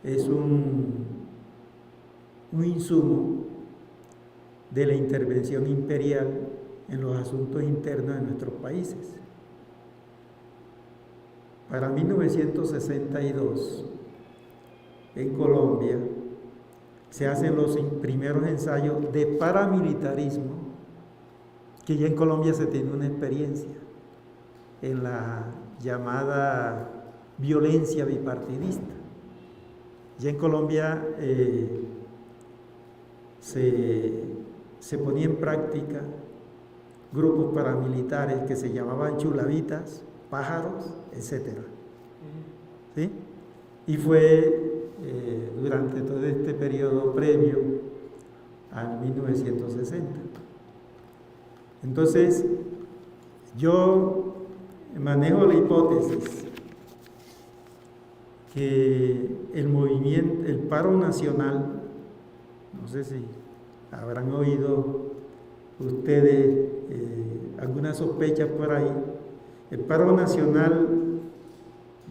es un insumo de la intervención imperial en los asuntos internos de nuestros países. Para 1962, en Colombia, se hacen los primeros ensayos de paramilitarismo, que ya en Colombia se tiene una experiencia en la llamada violencia bipartidista. Ya en Colombia se ponía en práctica grupos paramilitares que se llamaban chulavitas, pájaros, etc. ¿Sí? Y fue durante todo este periodo previo al 1960. Entonces, yo manejo la hipótesis que el movimiento, el paro nacional, no sé si habrán oído ustedes algunas sospechas por ahí, el paro nacional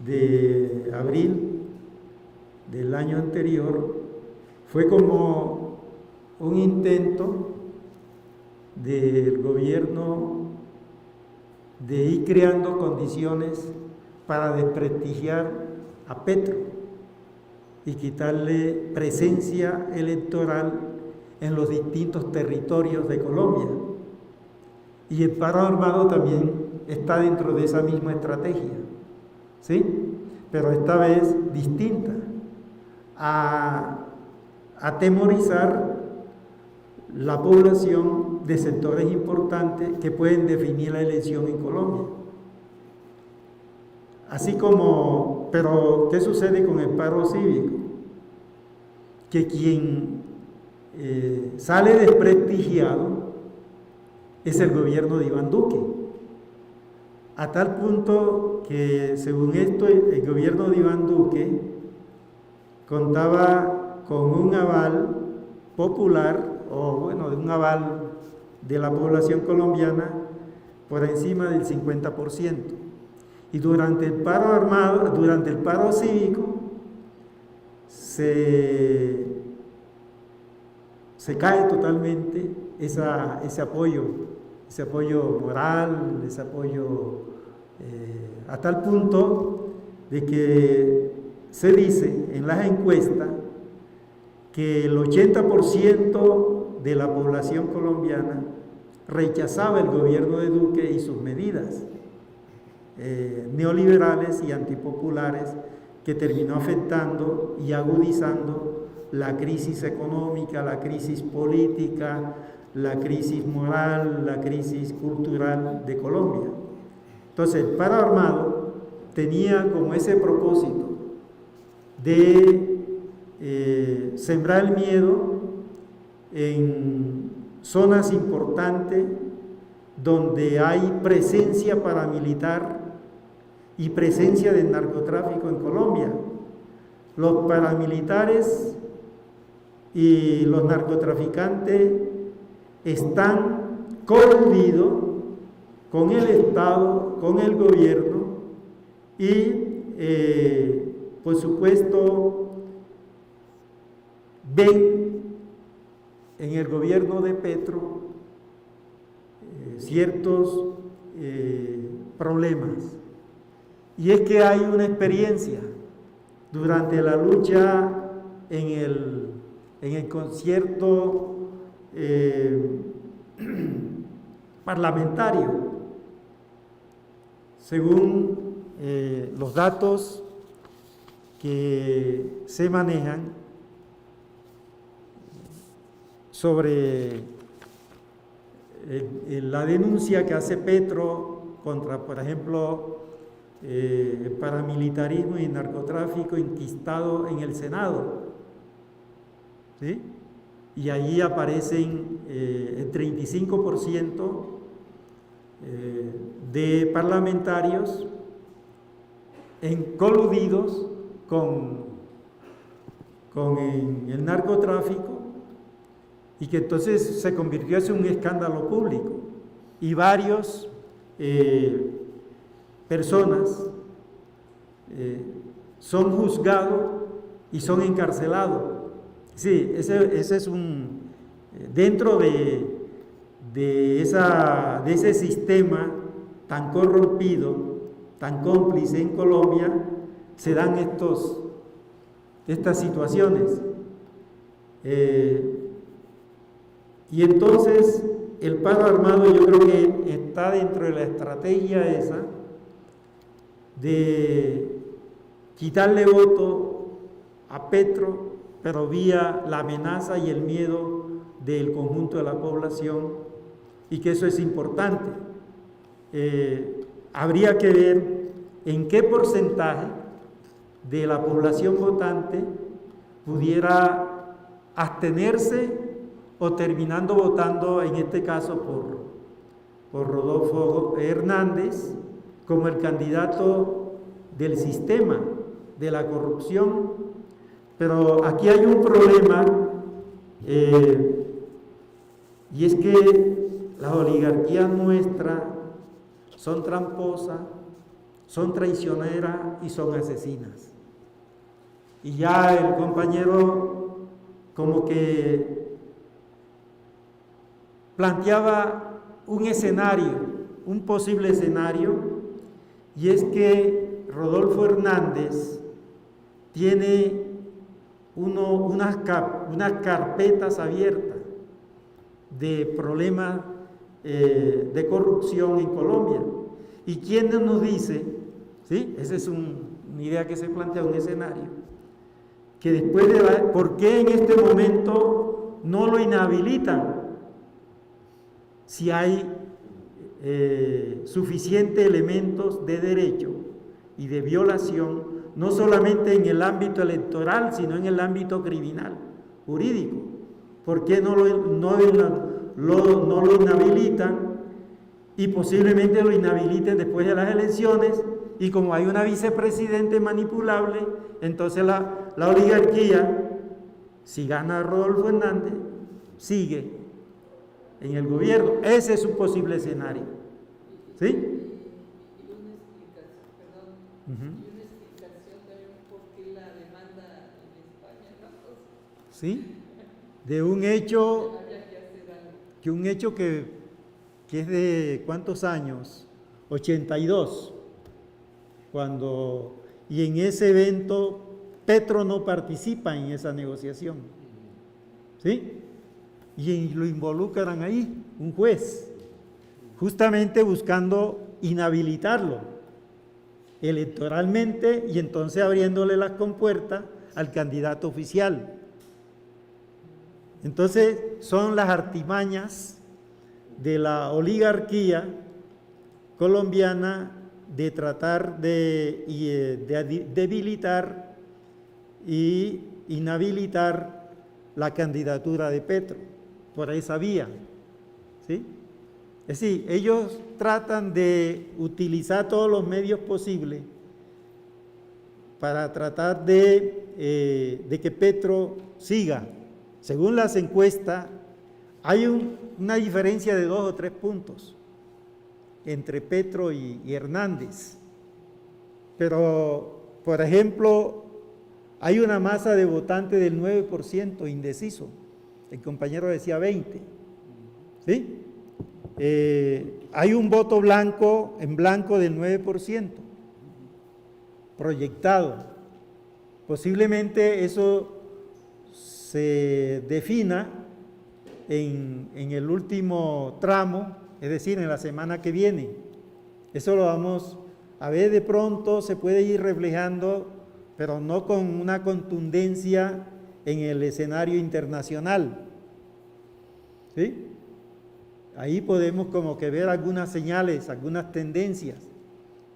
de abril del año anterior fue como un intento del gobierno de ir creando condiciones para desprestigiar a Petro y quitarle presencia electoral en los distintos territorios de Colombia. Y el paro armado también está dentro de esa misma estrategia, ¿sí? Pero esta vez distinta, a atemorizar la población de sectores importantes que pueden definir la elección en Colombia. Así como, pero ¿qué sucede con el paro cívico? Que quien sale desprestigiado es el gobierno de Iván Duque, a tal punto que según esto el gobierno de Iván Duque contaba con un aval popular, o bueno, de un aval de la población colombiana por encima del 50%. Y durante el paro armado, durante el paro cívico, se cae totalmente ese apoyo moral, ese apoyo a tal punto de que se dice en las encuestas que el 80% de la población colombiana rechazaba el gobierno de Duque y sus medidas neoliberales y antipopulares, que terminó afectando y agudizando la crisis económica, la crisis política, la crisis moral, la crisis cultural de Colombia. Entonces, el paro armado tenía como ese propósito de sembrar el miedo en zonas importantes donde hay presencia paramilitar y presencia del narcotráfico en Colombia. Los paramilitares y los narcotraficantes están coludidos con el Estado, con el gobierno y, por supuesto, ven en el gobierno de Petro ciertos problemas. Y es que hay una experiencia durante la lucha en el concierto parlamentario. Según los datos que se manejan sobre la denuncia que hace Petro contra, por ejemplo, paramilitarismo y narcotráfico enquistado en el Senado, ¿sí? Y allí aparecen el 35% de parlamentarios coludidos con el narcotráfico, y que entonces se convirtió en un escándalo público, y varios personas son juzgados y son encarcelados. Sí, ese es dentro de ese sistema tan corrompido, tan cómplice en Colombia, se dan estas situaciones. Y entonces el paro armado, yo creo que está dentro de la estrategia esa de quitarle voto a Petro, pero vía la amenaza y el miedo del conjunto de la población, y que eso es importante. Habría que ver en qué porcentaje de la población votante pudiera abstenerse o terminando votando, en este caso por Rodolfo Hernández, como el candidato del sistema, de la corrupción. Pero aquí hay un problema, y es que las oligarquías nuestras son tramposas, son traicioneras y son asesinas. Y ya el compañero como que planteaba un escenario, un posible escenario, y es que Rodolfo Hernández tiene unas carpetas abiertas de problemas de corrupción en Colombia. ¿Y quién nos dice? ¿Sí? Esa es una idea que se plantea, un escenario, que después ¿por qué en este momento no lo inhabilitan? Si hay suficientes elementos de derecho y de violación, no solamente en el ámbito electoral, sino en el ámbito criminal, jurídico. ¿Por qué no lo inhabilitan? Y posiblemente lo inhabiliten después de las elecciones, y como hay una vicepresidente manipulable, entonces la oligarquía, si gana Rodolfo Hernández, sigue en el gobierno. Ese es un posible escenario. ¿Sí? Y una explicación también por qué la demanda en España, ¿no? ¿Sí? De un hecho que es de ¿cuántos años? 82, y en ese evento Petro no participa en esa negociación, ¿sí? Y lo involucran ahí, un juez, justamente buscando inhabilitarlo electoralmente, y entonces abriéndole las compuertas al candidato oficial. Entonces son las artimañas de la oligarquía colombiana de tratar de debilitar y inhabilitar la candidatura de Petro por esa vía, ¿sí? Es decir, ellos tratan de utilizar todos los medios posibles para tratar de que Petro siga. Según las encuestas, hay una diferencia de 2 o 3 puntos entre Petro y Hernández. Pero, por ejemplo, hay una masa de votantes del 9% indeciso. El compañero decía 20. ¿Sí? Hay un voto blanco, en blanco del 9%, proyectado. Posiblemente eso se defina en el último tramo, es decir, en la semana que viene. Eso lo vamos a ver de pronto, se puede ir reflejando, pero no con una contundencia en el escenario internacional. ¿Sí? Ahí podemos como que ver algunas señales, algunas tendencias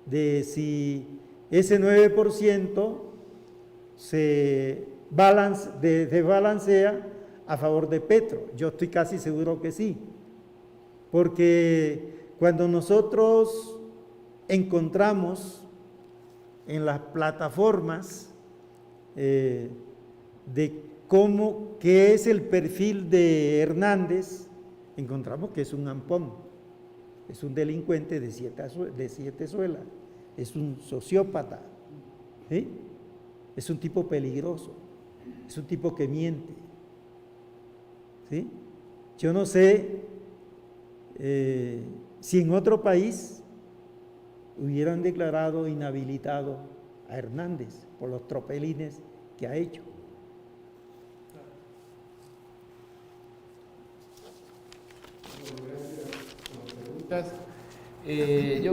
de si ese 9% se desbalancea a favor de Petro. Yo estoy casi seguro que sí, porque cuando nosotros encontramos en las plataformas de qué es el perfil de Hernández, encontramos que es un ampón, es un delincuente de siete suelas, es un sociópata, ¿sí? Es un tipo peligroso, es un tipo que miente, ¿sí? Yo no sé si en otro país hubieran declarado inhabilitado a Hernández por los tropelines que ha hecho. Yo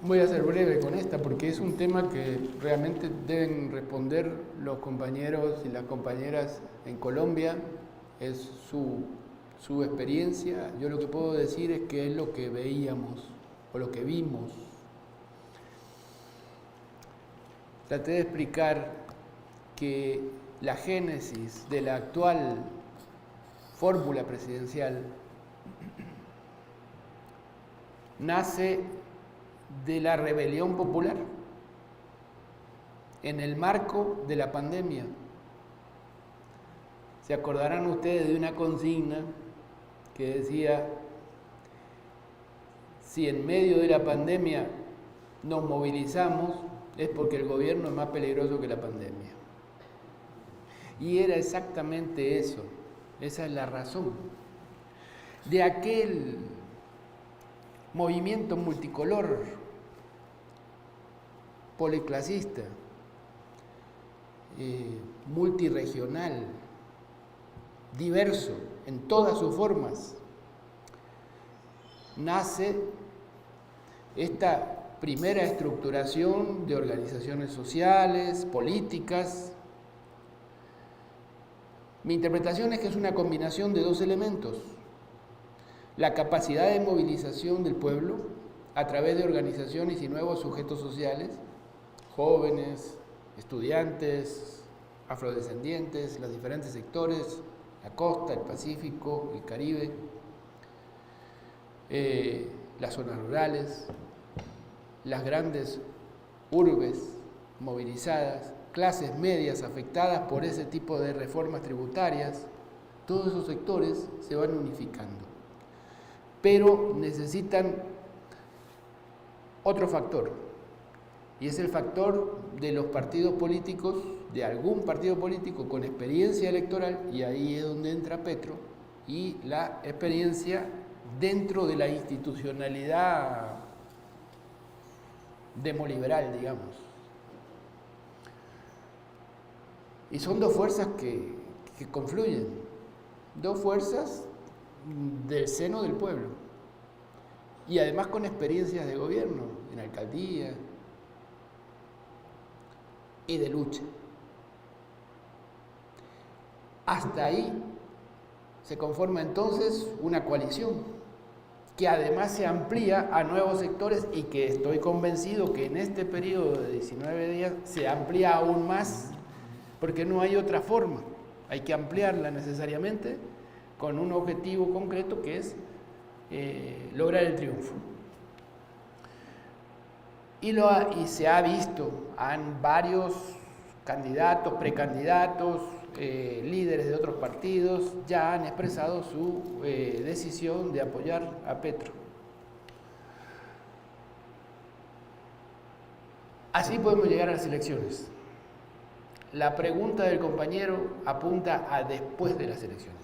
voy a ser breve con esta porque es un tema que realmente deben responder los compañeros y las compañeras en Colombia, es su experiencia. Yo lo que puedo decir es que es lo que veíamos o lo que vimos. Traté de explicar que la génesis de la actual fórmula presidencial nace de la rebelión popular en el marco de la pandemia. Se acordarán ustedes de una consigna que decía: si en medio de la pandemia nos movilizamos es porque el gobierno es más peligroso que la pandemia. Y era exactamente eso, esa es la razón de aquel movimiento multicolor, policlasista, multirregional, diverso en todas sus formas. Nace esta primera estructuración de organizaciones sociales, políticas. Mi interpretación es que es una combinación de dos elementos: la capacidad de movilización del pueblo a través de organizaciones y nuevos sujetos sociales, jóvenes, estudiantes, afrodescendientes, los diferentes sectores, la costa, el Pacífico, el Caribe, las zonas rurales, las grandes urbes movilizadas, clases medias afectadas por ese tipo de reformas tributarias. Todos esos sectores se van unificando, pero necesitan otro factor, y es el factor de los partidos políticos, de algún partido político con experiencia electoral, y ahí es donde entra Petro, y la experiencia dentro de la institucionalidad demoliberal, digamos. Y son dos fuerzas que confluyen, dos fuerzas del seno del pueblo, y además con experiencias de gobierno, en alcaldía y de lucha. Hasta ahí se conforma entonces una coalición que además se amplía a nuevos sectores, y que estoy convencido que en este periodo de 19 días se amplía aún más, porque no hay otra forma, hay que ampliarla necesariamente con un objetivo concreto, que es lograr el triunfo. Y se ha visto, han varios candidatos, precandidatos, líderes de otros partidos ya han expresado su decisión de apoyar a Petro. Así podemos llegar a las elecciones. La pregunta del compañero apunta a después de las elecciones,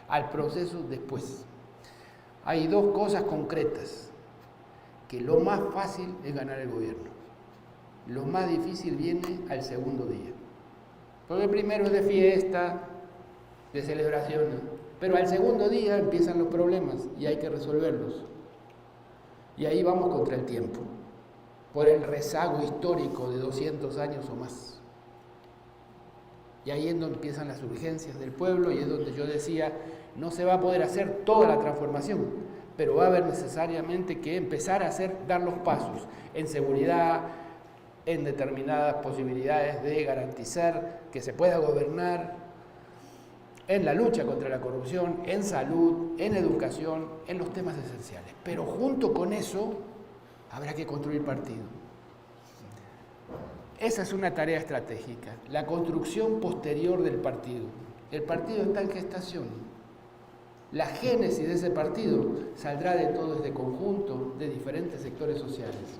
al proceso después. Hay dos cosas concretas: que lo más fácil es ganar el gobierno, lo más difícil viene al segundo día, Porque el primero es de fiesta, de celebraciones, pero al segundo día empiezan los problemas y hay que resolverlos. Y ahí vamos contra el tiempo, por el rezago histórico de 200 años o más. Y ahí es donde empiezan las urgencias del pueblo y es donde yo decía, no se va a poder hacer toda la transformación, pero va a haber necesariamente que empezar a dar los pasos en seguridad, en determinadas posibilidades de garantizar que se pueda gobernar, en la lucha contra la corrupción, en salud, en educación, en los temas esenciales. Pero junto con eso habrá que construir partido. Esa es una tarea estratégica, la construcción posterior del partido. El partido está en gestación. La génesis de ese partido saldrá de todo este conjunto de diferentes sectores sociales.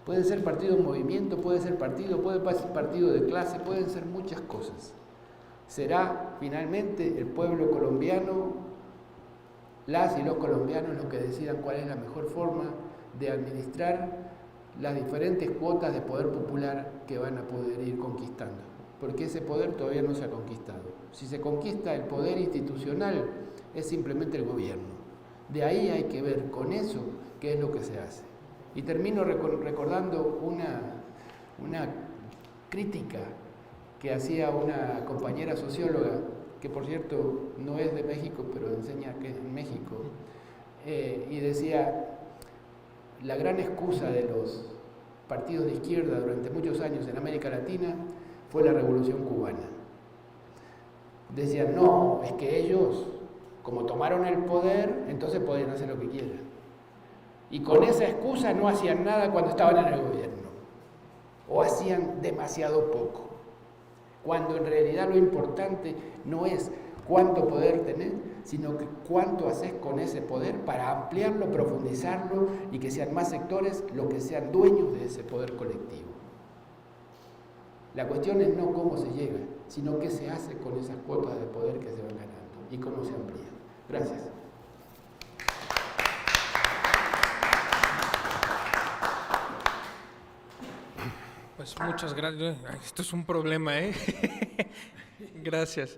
Puede ser partido en movimiento, puede ser partido de clase, pueden ser muchas cosas. Será finalmente el pueblo colombiano, las y los colombianos los que decidan cuál es la mejor forma de administrar las diferentes cuotas de poder popular que van a poder ir conquistando. Porque ese poder todavía no se ha conquistado. Si se conquista el poder institucional, es simplemente el gobierno. De ahí hay que ver con eso qué es lo que se hace. Y termino recordando una crítica que hacía una compañera socióloga, que por cierto no es de México, pero enseña que es en México, y decía, la gran excusa de los partidos de izquierda durante muchos años en América Latina fue la Revolución Cubana. Decían, no, es que ellos, como tomaron el poder, entonces podían hacer lo que quieran. Y con esa excusa no hacían nada cuando estaban en el gobierno, o hacían demasiado poco. Cuando en realidad lo importante no es cuánto poder tener, sino que cuánto haces con ese poder para ampliarlo, profundizarlo y que sean más sectores los que sean dueños de ese poder colectivo. La cuestión es no cómo se llega, sino qué se hace con esas cuotas de poder que se van ganando y cómo se amplían. Gracias. Pues muchas gracias. Esto es un problema, ¿eh? Gracias.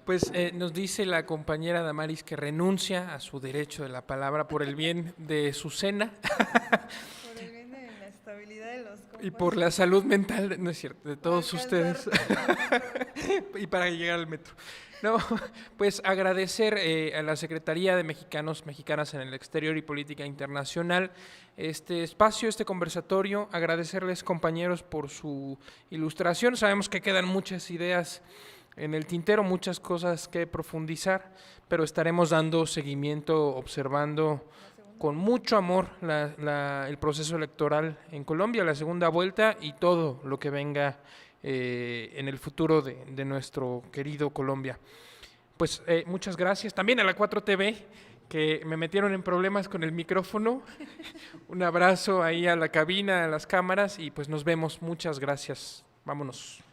Pues nos dice la compañera Damaris que renuncia a su derecho de la palabra por el bien de su cena. Por el bien de la estabilidad de los Y por la salud mental, no es cierto, de todos alcanzar ustedes. Y para llegar al metro. No, pues agradecer a la Secretaría de Mexicanas en el Exterior y Política Internacional este espacio, este conversatorio, agradecerles compañeros por su ilustración. Sabemos que quedan muchas ideas en el tintero, muchas cosas que profundizar, pero estaremos dando seguimiento, observando con mucho amor el proceso electoral en Colombia, la segunda vuelta y todo lo que venga en el futuro de nuestro querido Colombia. Pues muchas gracias. También a la 4TV, que me metieron en problemas con el micrófono. Un abrazo ahí a la cabina, a las cámaras y pues nos vemos. Muchas gracias. Vámonos.